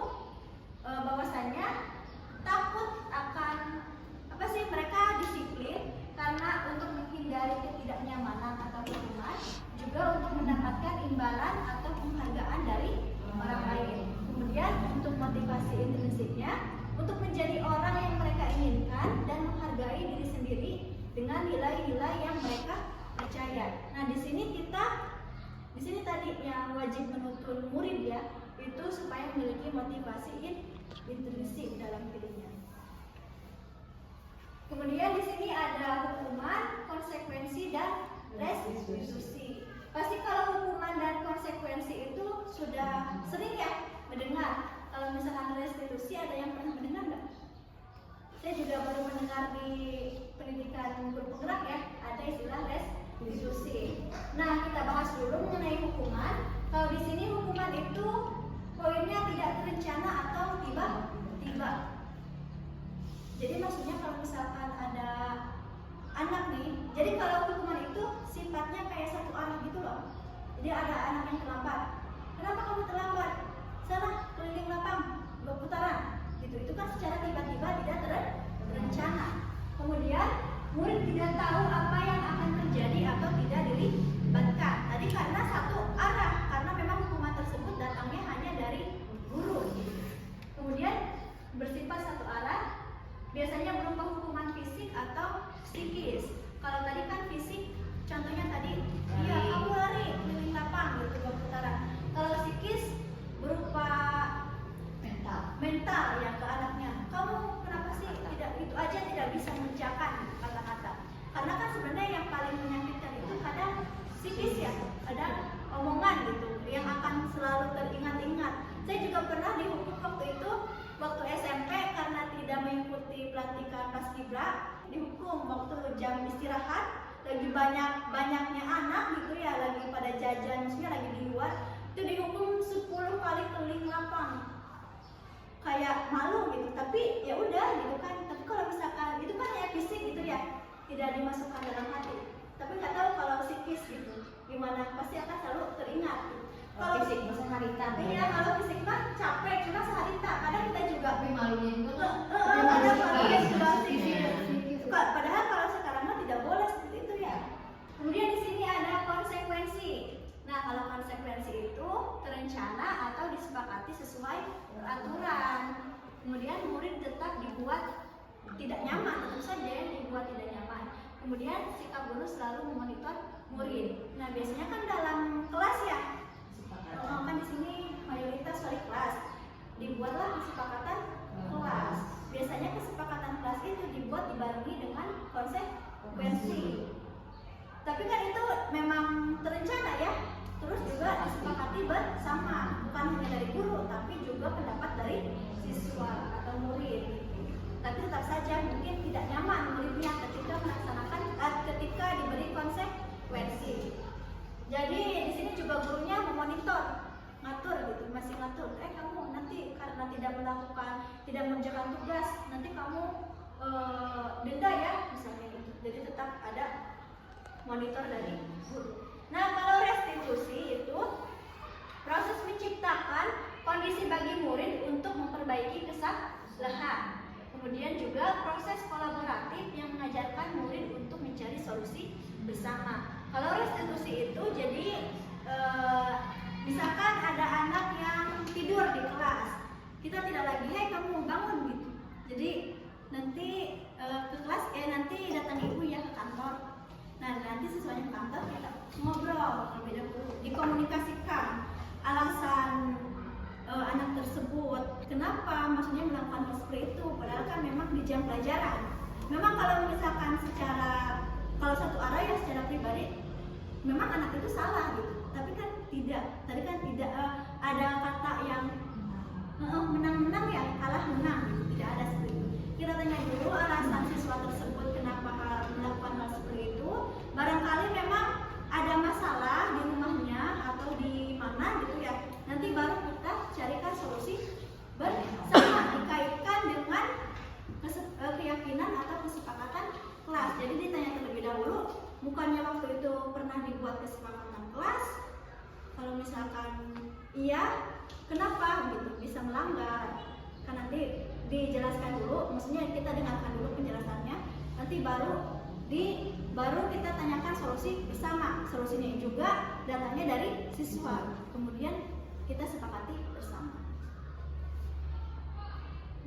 bahwasannya takut akan apa sih, mereka mendapatkan imbalan atau penghargaan dari orang lain. Kemudian untuk motivasi intrinsiknya, untuk menjadi orang yang mereka inginkan dan menghargai diri sendiri dengan nilai-nilai yang mereka percaya. Nah, di sini tadi yang wajib menuntun murid ya, itu supaya memiliki motivasi intrinsik dalam dirinya. Kemudian di sini ada hukuman, konsekuensi, dan restitusi. Pasti kalau hukuman dan konsekuensi itu sudah sering ya mendengar. Kalau misalkan restitusi, ada yang pernah mendengar nggak? Saya juga baru mendengar di pendidikan guru penggerak ya, ada istilah restitusi. Nah, kita bahas dulu mengenai hukuman. Kalau di sini hukuman itu poinnya tidak terencana atau tiba-tiba. Jadi maksudnya kalau misalkan ada anak nih, jadi kalau hukuman itu sifatnya kayak satu arah gitu loh. Jadi ada anak yang terlambat. Kenapa kamu terlambat? Sana keliling lapang 2 putaran. Gitu. Itu kan secara tiba-tiba tidak terencana. Kemudian murid tidak tahu apa yang akan terjadi atau tidak dilibatkan. Tadi karena satu arah, karena memang hukuman tersebut datangnya hanya dari guru. Kemudian bersifat satu arah. Biasanya berupa hukuman fisik atau psikis. Kalau tadi kan fisik, contohnya tadi, iya kamu lari keliling lapang gitu 2 putaran. Kalau psikis berupa mental ya ke anaknya. Kamu kenapa sih tidak itu aja tidak bisa mengucapkan kata-kata? Karena kan sebenarnya yang paling menyakitkan itu kadang psikis ya, ada omongan gitu yang akan selalu teringat-ingat. Saya juga pernah dihukum waktu itu. Waktu SMP karena tidak mengikuti pelantikan paskibra, dihukum waktu jam istirahat, lagi banyaknya anak gitu ya, lagi pada jajan, maksudnya lagi di luar, itu dihukum 10 kali keliling lapang. Kayak malu gitu, tapi ya udah gitu kan. Tapi kalau misalkan itu kan ya fisik gitu ya, tidak dimasukkan dalam hati. Tapi nggak tahu kalau psikis gitu, gimana, pasti akan selalu teringat. Kalau fisik masa harita. Iya, kalau fisik mah capek, cuma seharita. Kadang kita juga malunya itu padahal kalau sekarang mah tidak boleh seperti itu ya. Kemudian di sini ada konsekuensi. Nah, kalau konsekuensi itu terencana atau disepakati sesuai aturan. Kemudian murid tetap dibuat tidak nyaman, tentu saja yang dibuat tidak nyaman. Kemudian sikap guru selalu memonitor murid. Nah, biasanya kan dalam kelas ya. Kan di sini mayoritas wali kelas dibuatlah kesepakatan kelas. Biasanya kesepakatan kelas itu dibuat dibarengi dengan konsekuensi. Tapi kan itu memang terencana ya. Terus juga disepakati bersama, bukan hanya dari guru, tapi juga pendapat dari siswa atau murid. Tapi tetap saja mungkin tidak nyaman muridnya ketika diberi konsekuensi. Jadi di sini juga gurunya memonitor, ngatur gitu, masih ngatur. Kamu nanti karena tidak mengerjakan tugas, nanti kamu denda ya, misalnya gitu. Jadi tetap ada monitor dari guru. Nah, kalau restitusi itu proses menciptakan kondisi bagi murid untuk memperbaiki kesalahan. Kemudian juga proses kolaboratif yang mengajarkan murid untuk mencari solusi bersama. Kalau restitusi itu jadi misalkan ada anak yang tidur di kelas, kita tidak lagi, hei kamu bangun gitu. Jadi nanti ke kelas, nanti datang ibu ya ke kantor. Nah, nanti siswanya ke kantor kita ngobrol terlebih dahulu, dikomunikasikan alasan anak tersebut kenapa maksudnya melakukan hal seperti itu, padahal kan memang di jam pelajaran. Memang kalau misalkan kalau satu arah ya secara pribadi memang anak itu salah gitu, tapi kan tidak, tadi kan tidak ada kata yang menang-menang ya, kalah menang gitu, tidak ada seperti itu. Kita tanya dulu alasan siswa tersebut kenapa melakukan hal seperti itu. Barangkali memang ada masalah di rumahnya atau di mana gitu ya, nanti baru kita carikan solusi bersama, dikaitkan dengan keyakinan atau kesepakatan kelas. Jadi ditanya terlebih dahulu, bukannya waktu itu pernah dibuat kesepakatan kelas, kalau misalkan iya, kenapa gitu bisa melanggar, kan nanti dijelaskan dulu, maksudnya kita dengarkan dulu penjelasannya, nanti baru baru kita tanyakan solusi bersama. Solusinya juga datangnya dari siswa. Kemudian kita sepakati bersama.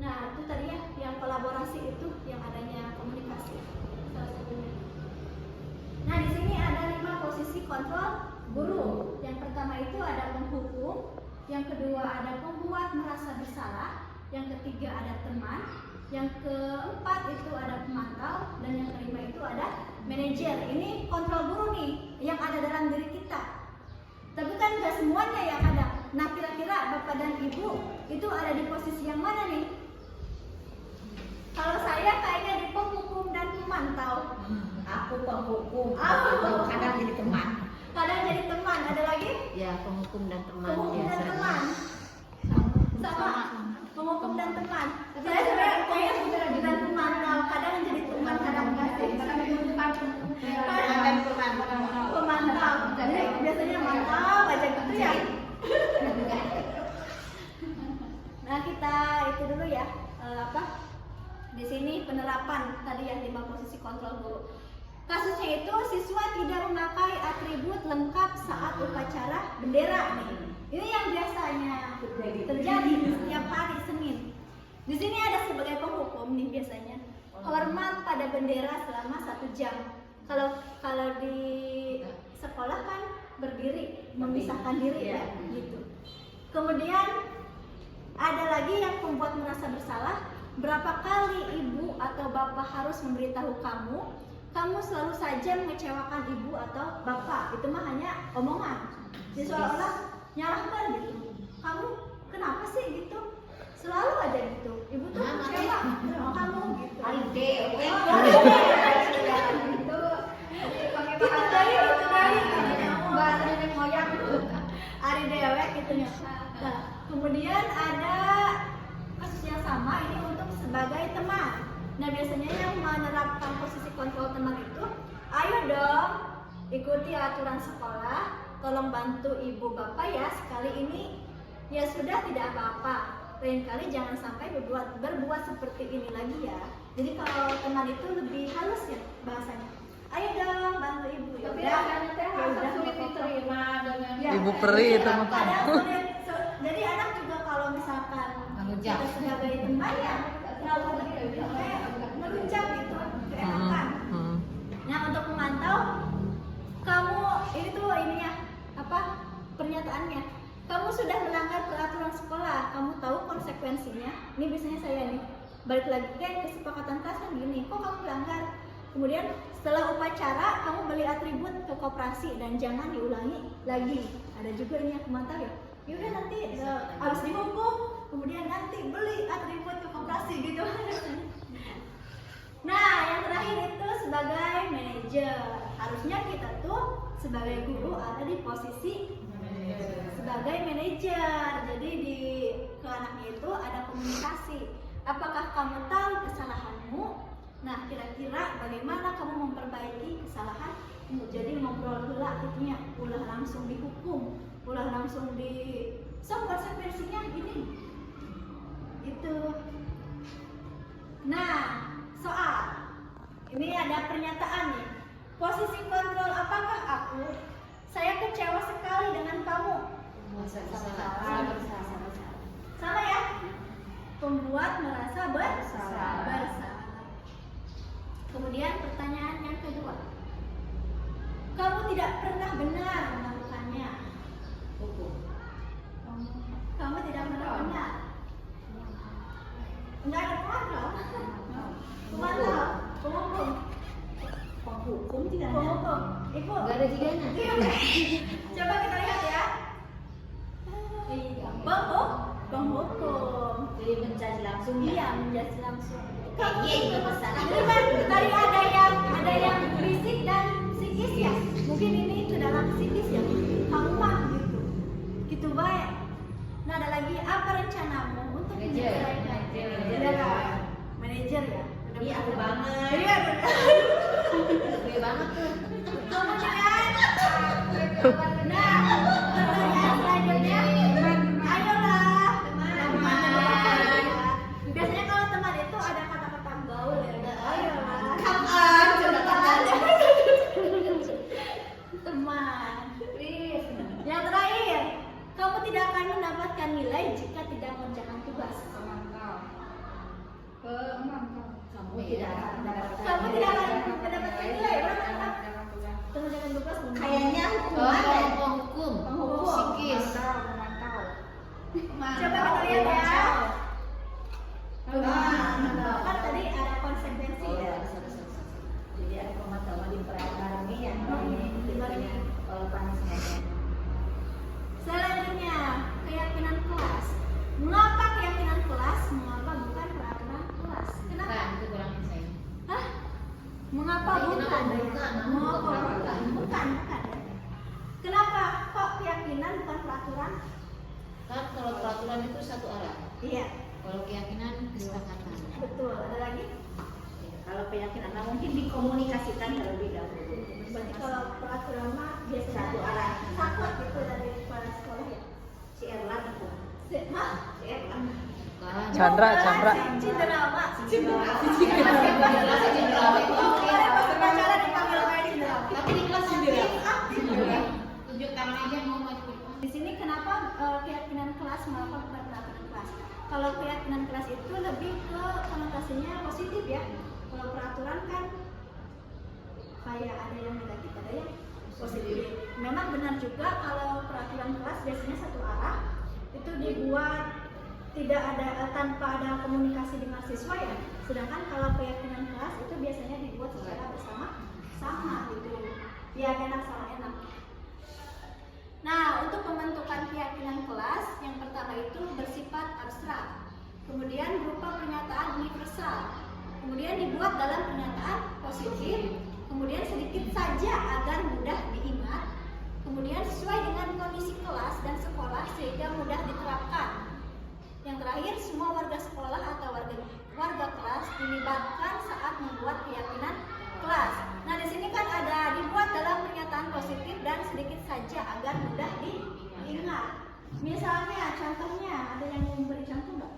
Nah, itu tadi ya yang kolaborasi itu, yang adanya komunikasi. Salah satunya. Nah, di sini ada 5 posisi kontrol guru. Yang pertama itu ada penghukum, yang kedua ada pembuat merasa bersalah, yang ketiga ada teman, yang keempat itu ada pemantau, dan yang kelima itu ada manajer. Ini kontrol guru nih yang ada dalam diri kita. Tapi kan nggak semuanya yang ada. Nah, kira-kira Bapak dan Ibu itu ada di posisi yang mana nih? Kalau saya kayaknya di penghukum dan pemantau. Aku penghukum, Aku kadang jadi teman. kadang jadi teman. Ada lagi? Ya, penghukum dan teman Penghukum dan biasanya. teman. Sama. Penghukum dan teman. Saya sebenarnya penghukum dan pemantau. Kadang jadi teman, kadang enggak sih. Dan Pemantau. Jadi biasanya mantau aja gitu ya. Nah, kita itu dulu ya. Di sini penerapan tadi yang 5 posisi kontrol guru. Kasusnya itu siswa tidak memakai atribut lengkap saat upacara bendera nih. Ini yang biasanya terjadi setiap hari Senin. Di sini ada sebagai penghukum nih biasanya. Hormat pada bendera selama 1 jam. Kalau di sekolah kan berdiri, memisahkan diri ya, gitu. Kemudian ada lagi yang membuat merasa bersalah. Berapa kali ibu atau bapak harus memberitahu kamu selalu saja mengecewakan ibu atau bapak. Itu mah hanya omongan. Jadi seolah-olah nyalahkan gitu. Kamu kenapa sih gitu? Selalu aja gitu. Ibu tuh kecewa sama kamu gitu. Aride, oke. Gitu. Gitu dari bahasa nenek moyang. Aride dewek gitu ya. Nah, kemudian ada kasus yang sama ini untuk sebagai teman. Nah, biasanya yang menerapkan posisi kontrol teman itu, ayo dong ikuti aturan sekolah, tolong bantu ibu bapak ya, sekali ini ya sudah tidak apa-apa, lain kali jangan sampai berbuat seperti ini lagi ya. Jadi kalau teman itu lebih halus ya bahasanya, ayo dong bantu ibu ya. Tapi anak-anaknya harus sulit diterima dengan Ibu peri itu mah. Ada sulit. Jadi anak juga kalau misalkan Ngerujak. kita sebagai teman ya terlalu ngerujak gitu, keenakan. Nah, untuk memantau, kamu ini tuh ininya pernyataannya, kamu sudah melanggar peraturan sekolah, kamu tahu konsekuensinya. Ini biasanya saya nih balik lagi ke kesepakatan kelas kan gini, kok kamu melanggar. Kemudian setelah upacara kamu beli atribut ke koperasi dan jangan diulangi lagi. Ada juga ini yang memantau ya. Yaudah nanti harus dihukum, kemudian nanti beli atribut ke koperasi gitu. Nah, yang terakhir itu sebagai manajer. Harusnya kita tuh sebagai guru ada di posisi sebagai manajer. Jadi ke anaknya itu ada komunikasi. Apakah kamu tahu kesalahanmu? Nah, kira-kira bagaimana kamu memperbaiki kesalahan? Jadi ngobrol pula itunya, ulah langsung dihukum, ulah langsung konsekuensinya gini. Itu. Nah, soal ini ada pernyataan nih. Posisi kontrol, apakah aku? Saya kecewa sekali dengan kamu. Sama ya? Pembuat merasa bersalah. Kemudian pertanyaan yang kedua. Kamu tidak pernah benar melakukannya. Kamu tidak pernah benar. Enggak ada kontrol. Pemantau, penghukum. Penghukum tidak ada. Penghukum. Ibu. Gak ada jiganya. Coba kita lihat ya. Penghukum. Jadi menjadi langsung ya. Iya, menjadi langsung. Iya, masalah. Jadi kan tadi ada yang fisik dan psikis ya. Mungkin ini itu dalam psikis ya. Kamu mah gitu. Gitu baik. Nah, ada lagi apa rencanamu untuk Manajer. Manajer ya. Iya, aku banget. Iya, Gede banget tuh. kemudian nah, pertanyaan selanjutnya, ayolah teman. Biasanya kalau teman itu ada kata-kata gaul ya. Ayolah. Come on, kalau peraturan itu satu arah. Iya, Kalau keyakinan kesepakatan. Betul. Ada lagi? kalau keyakinan nah, mungkin dikomunikasikan terlebih dahulu. Berarti kalau peraturan mah biasanya Satu arah. takut gitu dari kepala sekolah ya. Si Erlan itu. Hah? Si Erlan. Bukan. Chandra. Cinderama. Tapi dipanggil kayak Cinderama. di kelas sendiri. Tunjuk tangan aja mau maju. Di sini kenapa keyakinan kelas melakukan peraturan kelas? Kalau keyakinan kelas itu lebih ke konotasinya positif ya. Kalau peraturan kan kayak ada yang negatif, ada yang positif. Memang benar juga kalau peraturan kelas biasanya satu arah itu dibuat tidak ada tanpa ada komunikasi dengan siswa ya. Sedangkan kalau keyakinan kelas itu biasanya dibuat secara bersama gitu. Ya enak sama enak. Nah, untuk pembentukan keyakinan kelas, yang pertama itu bersifat abstrak, kemudian berupa pernyataan universal, kemudian dibuat dalam pernyataan positif, kemudian sedikit saja agar mudah diingat, kemudian sesuai dengan kondisi kelas dan sekolah sehingga mudah diterapkan. Yang terakhir, semua warga sekolah atau warga kelas dilibatkan saat membuat keyakinan kelas. Nah, di sini kan ada dibuat dalam pernyataan positif dan sedikit saja agar mudah diingat. Misalnya, contohnya, ada yang mau memberi contoh nggak?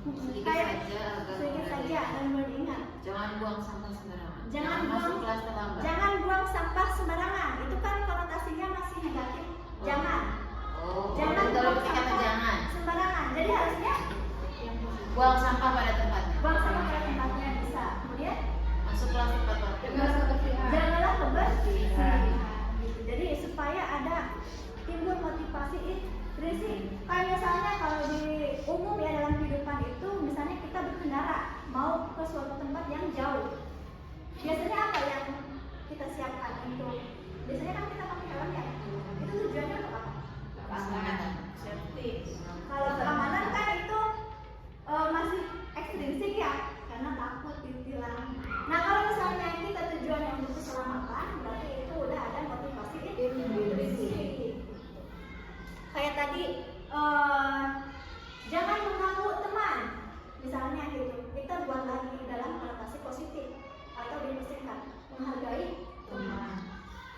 Sedikit saja agar mudah diingat. Jangan buang sampah sembarangan. Jangan masuk buang- kelas terlambat. Jangan buang sampah sembarangan. Itu kan konotasinya masih negatif. Jangan. Oh, Jangan kalau buang kata sampah jangan. sembarangan. Jadi harusnya Buang sampah pada tempatnya. buang sampah pada tempatnya bisa. Kemudian Masuk kelas tepat waktu. janganlah kebersihan. Gitu. Jadi supaya ada timbul motivasi risih. Kayak misalnya kalau di umum ya dalam kehidupan itu, misalnya kita berkendara mau ke suatu tempat yang jauh. Biasanya apa yang kita siapkan untuk? Biasanya kan kita pakai helm ya. Itu tujuannya apa? Keselamatan. Kalau keamanan kan itu masih ekstrinsik ya, karena takut ditilang. Nah kalau misalnya kita tujuannya untuk keselamatan, berarti itu udah ada motivasi intrinsik. Kayak tadi jangan mengganggu teman, misalnya gitu. Kita buat lagi dalam konotasi positif atau dimusikkan menghargai teman.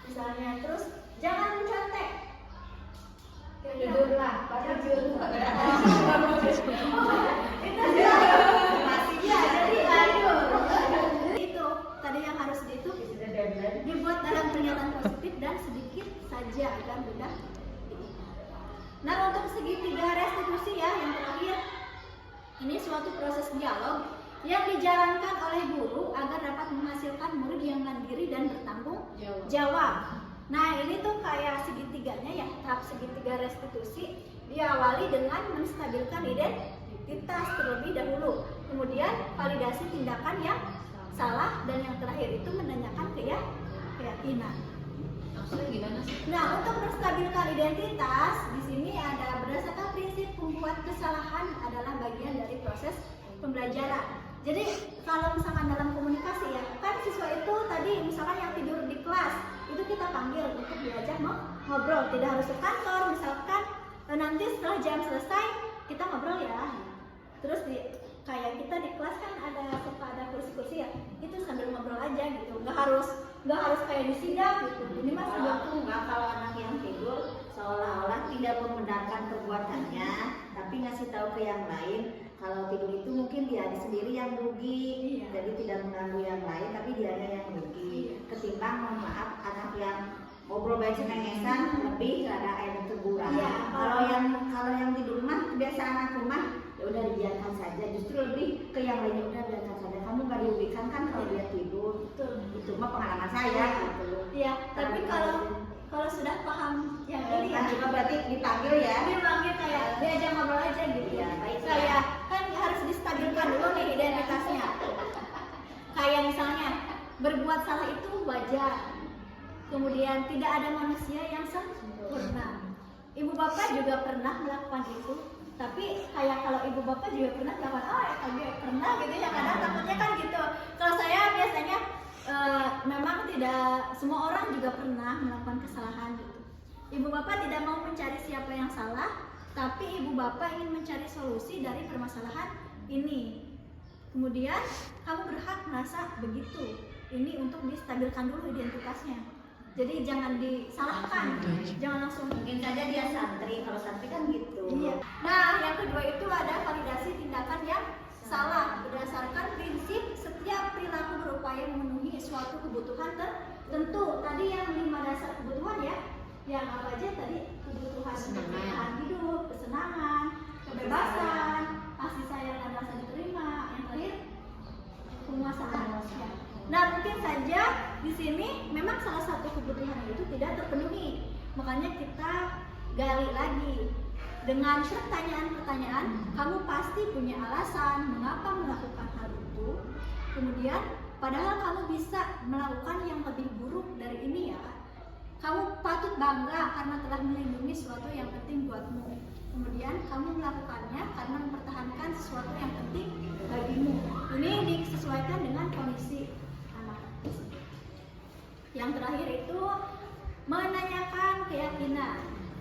Misalnya terus jangan mencontek. Tidurlah, tidur. Itu dia motivasinya, jadi lanjut. Itu tadi yang harus dibuat dalam pernyataan positif dan sedikit saja agar mudah diingat. Nah, untuk segitiga restitusi ya yang terakhir, ini suatu proses dialog yang dijalankan oleh guru agar dapat menghasilkan murid yang mandiri dan bertanggung jawab. Nah, ini tuh kayak segitiganya ya, tahap segitiga restitusi diawali dengan menstabilkan identitas terlebih dahulu, kemudian validasi tindakan yang salah, dan yang terakhir itu menanyakan keyakinan. Maksudnya gimana sih? Nah, untuk menstabilkan identitas di sini ada berdasarkan prinsip pembuat kesalahan adalah bagian dari proses pembelajaran. Jadi kalau misalkan dalam komunikasi ya, kan siswa itu tadi misalkan yang tidur di kelas itu kita panggil untuk diajak ngobrol, tidak harus ke kantor. Misalkan nanti setelah jam selesai kita ngobrol ya. Terus kayak kita di kelas kan suka ada kursi-kursi ya, itu sambil ngobrol aja gitu, nggak harus kayak di sidang gitu. Ini mas Kalau aku nggak, kalau anak yang tidur seolah-olah tidak membenarkan perbuatannya, tapi ngasih tahu ke yang lain. Kalau tidur itu mungkin dia sendiri yang rugi, jadi tidak mengganggu yang lain, tapi dianya yang rugi. Ketimbang mohon maaf anak yang ngobrol baik cengengesan lebih ada air teguran. Iya. Kalau yang di rumah kebiasaan anak rumah ya udah dibiarkan saja. Justru lebih ke yang lainnya udah biarkan saja. Kamu nggak dirugikan kan kalau dia tidur. Itu mah pengalaman saya gitu. Iya, tapi kalau sudah paham yang ini ya, Juga berarti dipanggil ya. dipanggil kayak diajak ngobrol aja gitu ya. Kayak kan harus distabilkan dulu nih identitasnya. Kayak misalnya berbuat salah itu wajar. Kemudian tidak ada manusia yang sempurna. Ibu bapak juga pernah melakukan itu. Tapi kayak kalau ibu bapak juga pernah melakukan, pernah gitu ya, karena takutnya kan gitu. Kalau saya biasanya memang tidak semua orang juga pernah melakukan kesalahan gitu. Ibu bapak tidak mau mencari siapa yang salah, tapi ibu bapak ingin mencari solusi dari permasalahan ini. Kemudian kamu berhak merasa begitu. Ini untuk distabilkan dulu identitasnya. Jadi jangan disalahkan, jangan langsung. Mungkin saja dia santri, kalau santri kan gitu. Iya. Nah, yang kedua itu ada validasi tindakan yang salah berdasarkan prinsip setiap perilaku berupaya memenuhi suatu kebutuhan tertentu. Tadi yang 5 dasar kebutuhan ya, yang apa aja tadi? Kebutuhan bertahan hidup, kesenangan, kebebasan, kasih sayang dan rasa diterima. Yang terakhir penguasaan. Nah, mungkin saja di sini memang salah satu kebutuhan itu tidak terpenuhi. Makanya kita gali lagi dengan pertanyaan-pertanyaan. Kamu pasti punya alasan mengapa melakukan hal itu. Kemudian, padahal kamu bisa melakukan yang lebih buruk dari ini ya. Kamu patut bangga karena telah melindungi sesuatu yang penting buatmu. Kemudian kamu melakukannya karena mempertahankan sesuatu yang penting bagimu. Ini disesuaikan dengan kondisi anak. Yang terakhir itu menanyakan keyakinan.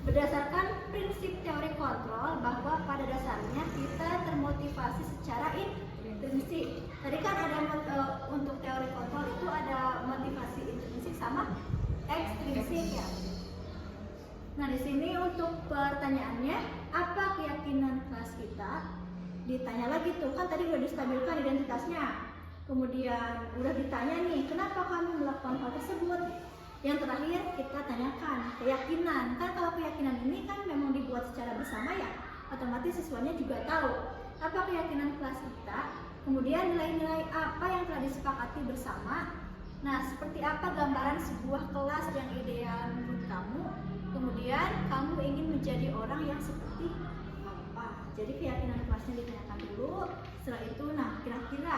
Berdasarkan prinsip teori kontrol bahwa pada dasarnya kita termotivasi secara intrinsik. Tadi kan ada untuk teori kontrol itu ada motivasi intrinsik sama ekstrinsik ya. Nah, di sini untuk pertanyaannya, apa keyakinan kelas kita? Ditanya lagi tuh, kan tadi udah distabilkan identitasnya. Kemudian udah ditanya nih, kenapa kamu melakukan hal tersebut? Yang terakhir kita tanyakan keyakinan. Kan kalau keyakinan ini kan memang dibuat secara bersama ya, otomatis siswanya juga tahu apa keyakinan kelas kita. Kemudian nilai-nilai apa yang telah disepakati bersama. Nah, seperti apa gambaran sebuah kelas yang ideal menurut kamu? Kemudian kamu ingin menjadi orang yang seperti apa? Jadi keyakinan kelasnya ditanyakan dulu. Setelah itu, nah kira-kira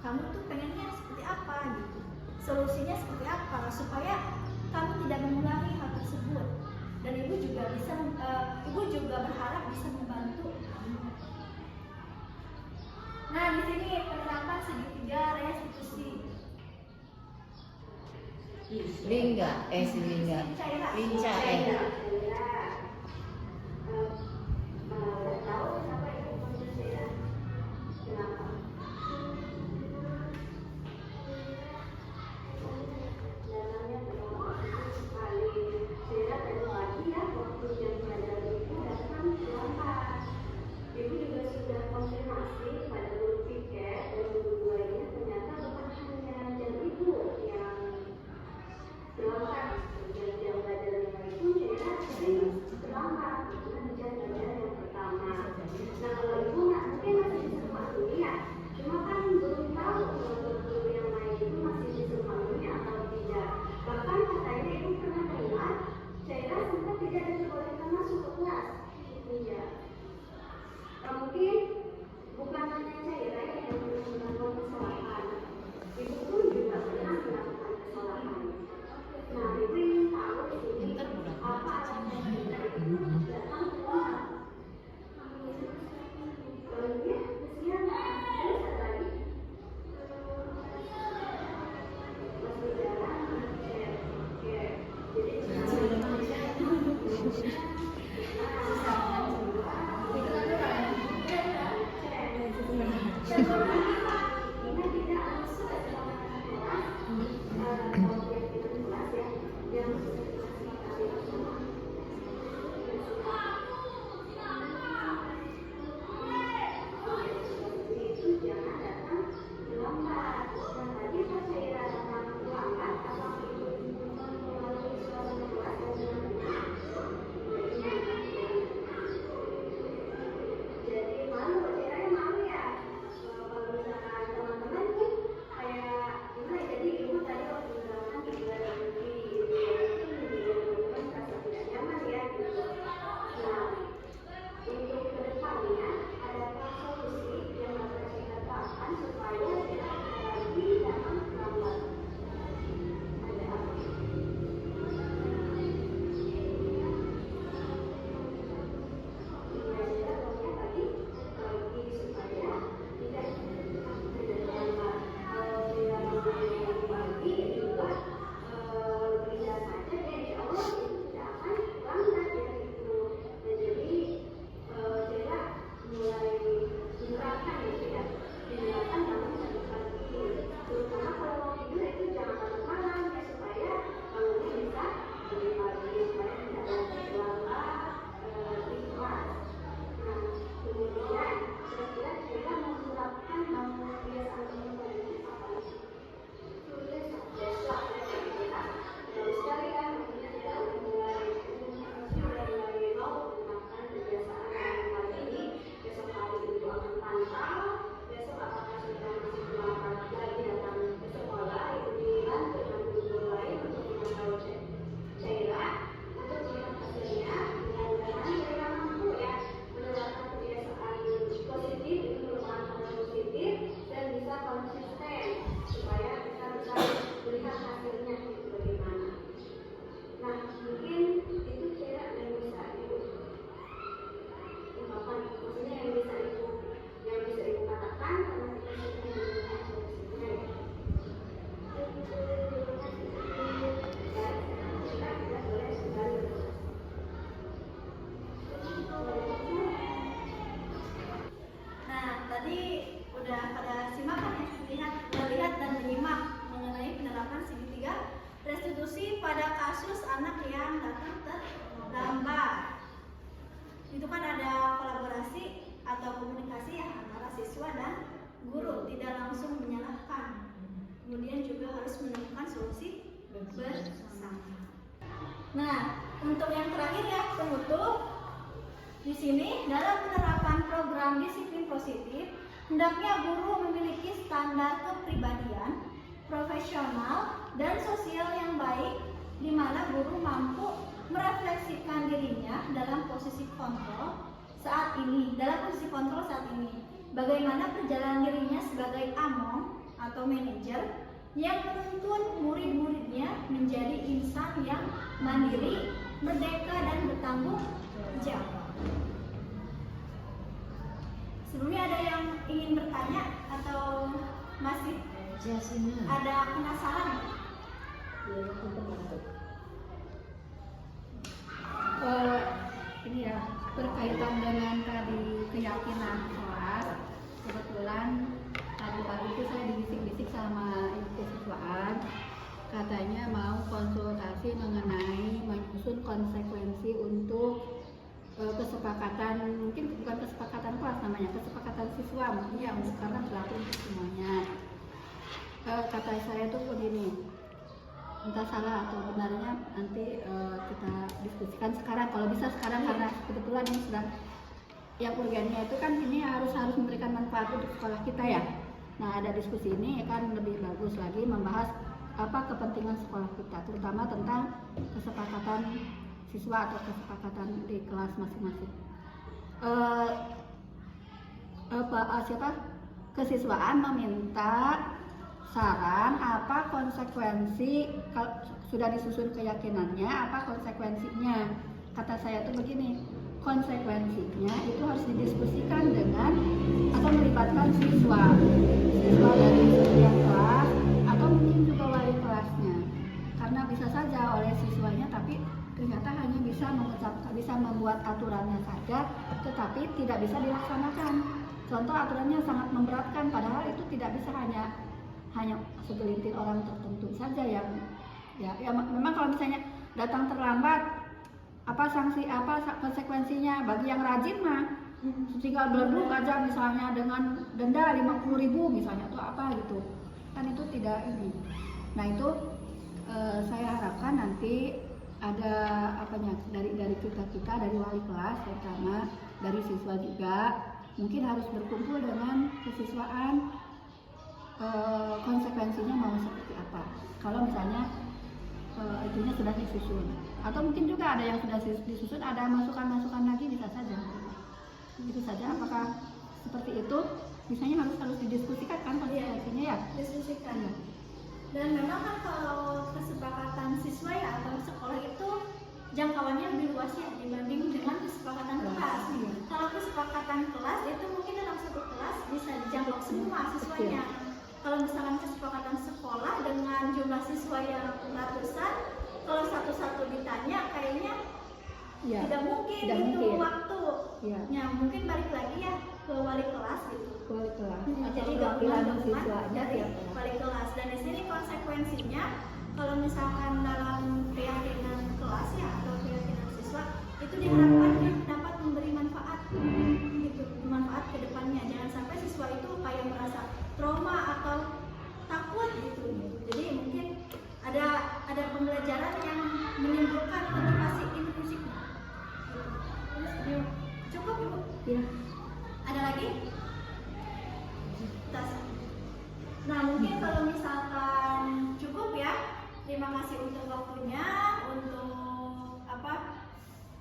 kamu tuh pengennya seperti apa gitu? Solusinya seperti apa supaya kamu tidak mengulangi hal tersebut? Dan ibu juga berharap bisa membantu. Nah, di sini penerapan segitiga restitusi. Lingga, Linca, Ibu juga sudah konfirmasi pada guru piket dan guru-gurunya, ternyata bukan hanya jam ibu yang silahkan jam belajar itu saya itu kan ada kolaborasi atau komunikasi ya antara siswa dan guru, tidak langsung menyalahkan. Kemudian juga harus menemukan solusi bersama. Nah, untuk yang terakhir ya, penutup. Di sini dalam penerapan program disiplin positif, hendaknya guru memiliki standar kepribadian, profesional, dan sosial yang baik, di mana guru mampu merefleksikan dirinya dalam posisi kontrol saat ini, bagaimana perjalanan dirinya sebagai among atau manajer yang menuntun murid-muridnya menjadi insan yang mandiri, merdeka, dan bertanggung jawab. Sebelumnya ada yang ingin bertanya atau masih ada penasaran? Ini ya, berkaitan dengan tadi keyakinan kelas. Kebetulan tadi pagi itu saya dibisik-bisik sama ibu kesiswaan, katanya mau konsultasi mengenai menyusun konsekuensi untuk kesepakatan, mungkin bukan kesepakatan kelas namanya, kesepakatan siswa mungkin ya, karena berlaku untuk semuanya. Kata saya tuh begini, entah salah atau benarnya nanti kita diskusikan sekarang, kalau bisa sekarang, karena kebetulan ini sudah yang urgennya itu kan ini harus memberikan manfaat untuk sekolah kita ya. Nah, ada diskusi ini kan lebih bagus lagi membahas apa kepentingan sekolah kita, terutama tentang kesepakatan siswa atau kesepakatan di kelas masing-masing. Kesiswaan meminta saran apa konsekuensi kalau sudah disusun keyakinannya, apa konsekuensinya. Kata saya tuh begini, konsekuensinya itu harus didiskusikan dengan atau melibatkan siswa dari setiap kelas atau mungkin juga wali kelasnya, karena bisa saja oleh siswanya tapi ternyata hanya bisa membuat aturannya saja, tetapi tidak bisa dilaksanakan. Contoh aturannya sangat memberatkan, padahal itu tidak bisa hanya segelintir orang tertentu saja yang ya memang kalau misalnya datang terlambat, apa sanksi, apa konsekuensinya bagi yang rajin mah tinggal beleduk aja misalnya dengan denda 50.000 misalnya atau apa gitu kan, itu tidak ini. Nah itu saya harapkan nanti ada apanya dari kita dari wali kelas, terutama dari siswa juga, mungkin harus berkumpul dengan kesiswaan, konsekuensinya mau seperti apa kalau misalnya itunya sudah disusun, atau mungkin juga ada yang sudah disusun, ada masukan lagi, bisa saja itu saja. Apakah seperti itu? Misalnya harus didiskusikan kan konsekuensinya ya, Diskusikan ya. Dan memang kan kalau kesepakatan siswa ya atau sekolah itu jangkauannya lebih luas ya dibanding dengan kesepakatan kelas. Iya. Kalau kesepakatan kelas itu mungkin dalam satu kelas bisa dijangkau semua siswanya. Kalau misalkan kesepakatan sekolah dengan jumlah siswa yang ratusan, kalau satu-satu ditanya kayaknya Ya, tidak mungkin tidak itu mungkin. waktu. Ya. Ya mungkin balik lagi ya ke wali kelas gitu. Wali kelas Jadi atau gabungan siswanya dari tiap kelas. wali kelas, dan di sini konsekuensinya kalau misalkan dalam keyakinan kelas ya atau keyakinan siswa itu diharapkan dapat memberi manfaat gitu, manfaat ke depannya. Jangan sampai siswa itu kayak merasa trauma atau takut gitu. Jadi mungkin ada pembelajaran yang menimbulkan motivasi intrinsik. Cukup Ibu? Ya. Ada lagi? Nah mungkin kalau misalkan cukup ya, terima kasih untuk waktunya, untuk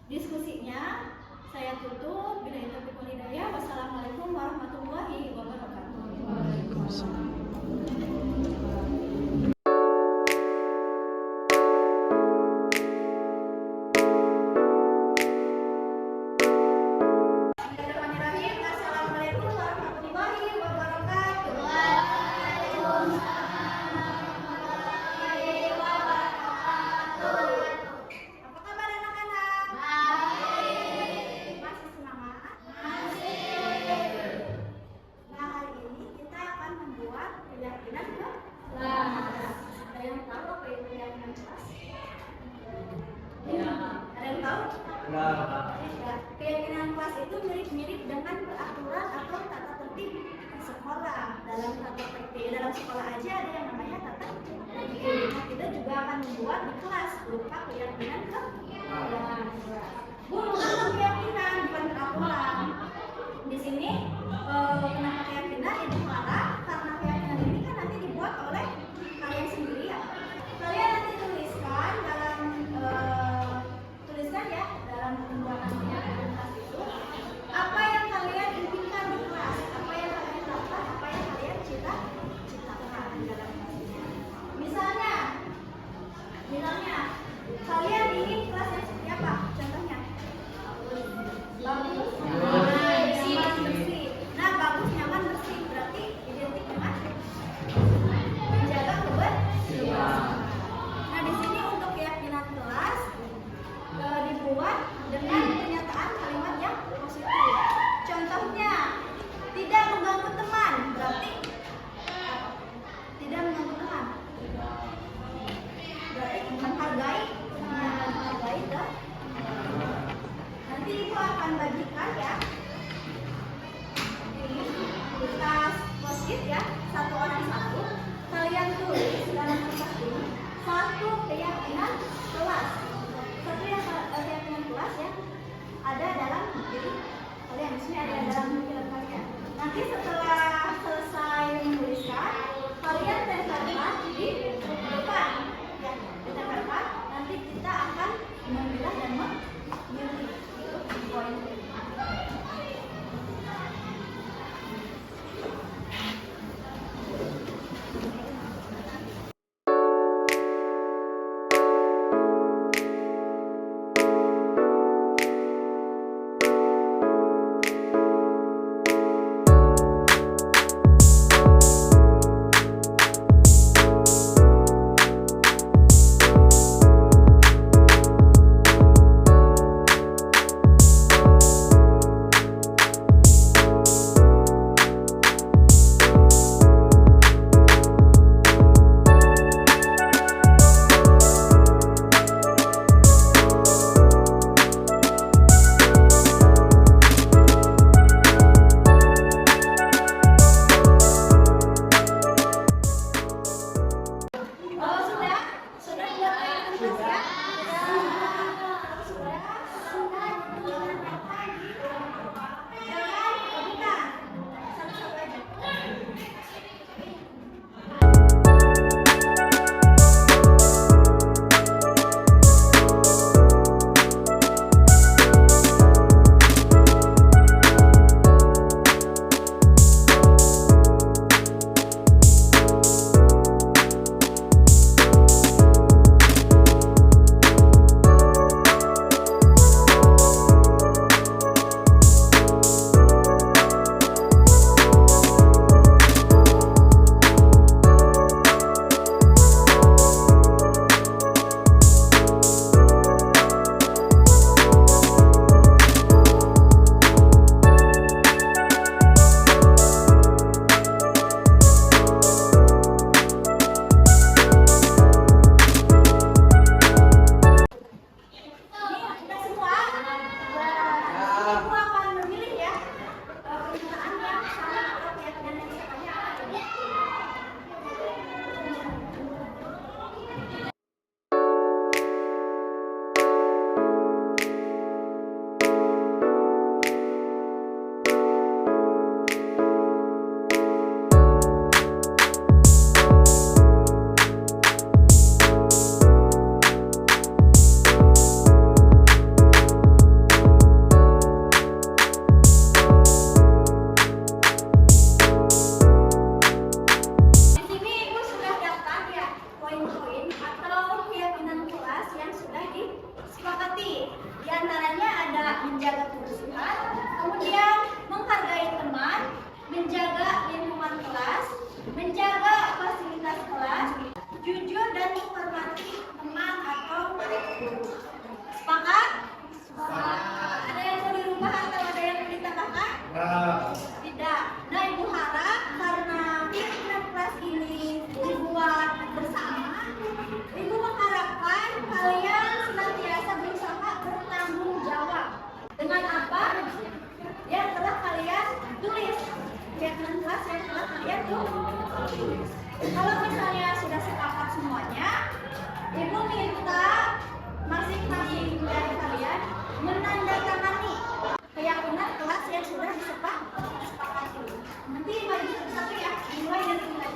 diskusinya. Saya tutup. Billahi taufiq wal hidayah. Wassalamualaikum warahmatullahi wabarakatuh. Bismillahirrahmanirrahim. Assalamualaikum warahmatullahi wabarakatuh. Apa kabar anak-anak? Baik. Masih semangat? Masih. Nah, hari ini kita akan membuat keyakinan kelas. Ada yang tahu apa itu keyakinan kelas? Ya. Ada yang tahu? Ya. Keyakinan kelas itu mirip-mirip dengan peraturan atau tata tertib sekolah. Dalam sekolah aja ada yang namanya tata tertib. Nah, kita juga akan membuat di kelas berupa keyakinan bukan keyakinan, bukan peraturan. Di sini kenapa keyakinan itu marah? Karena keyakinan ini kan nanti dibuat oleh kalian sendiri ya. Kalian nanti tuliskan dalam tuliskan ya dalam pembuatan keyakinan itu apa yang kalian inginkan di kelas, apa yang kalian lakukan, apa yang kalian citakan di dalam kelas ini. Misalnya kalian ingin kelas yang seperti apa? Contohnya bagus, bersih. Nah, bagus, nyaman, bersih berarti identik dengan menjaga kebersihan. Nah, di sini untuk keyakinan kelas dibuat dengan pernyataan kalimat yang positif. Contohnya, tidak mengganggu teman, berarti tidak mengganggu teman. Berarti menghargai dan nanti ibu akan bagikan ya ini kertas post-it ya, satu orang satu. Kalian tulis dalam kertas ini satu keyakinan kelas, keyakinan kelas ya ada dalam diri kalian. Di sini ada dalam pikiran kalian. Nanti setelah selesai menuliskan, kalian tempelkan di depan ya, ditempelkan. Nanti kita akan memilah dan memilih itu poin. Tidak. Nah, Ibu harap karena keyakinan kelas ini dibuat bersama, Ibu mengharapkan kalian senantiasa berusaha bertanggung jawab. Dengan apa? keyakinan kelas yang telah kalian tuh. Kalau misalnya sudah sepakat semuanya, Ibu minta masing-masing dari kalian menandatangani keyakinan kelas yang sudah disepakati. Nanti bagi satu-satu ya, mulai dari kita.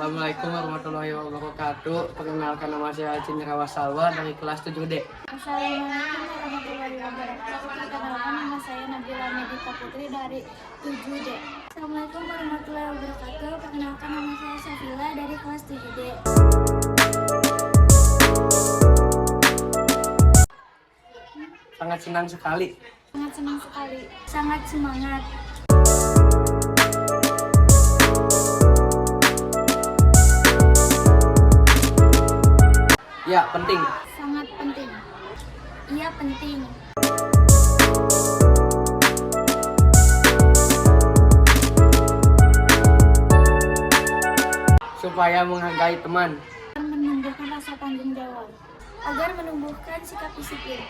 Assalamualaikum warahmatullahi wabarakatuh. Perkenalkan, nama saya Cindra Wasalwa dari kelas 7D. Assalamualaikum warahmatullahi wabarakatuh. Perkenalkan, nama saya Nabila Medita Putri dari 7D. Assalamualaikum warahmatullahi wabarakatuh. Perkenalkan, nama saya Safila dari kelas 7D. Sangat senang sekali. Sangat senang sekali. Sangat semangat. Ya, penting. Sangat penting. Iya, penting. Supaya menghargai teman. Menumbuhkan rasa tanggung jawab agar menumbuhkan sikap disiplin.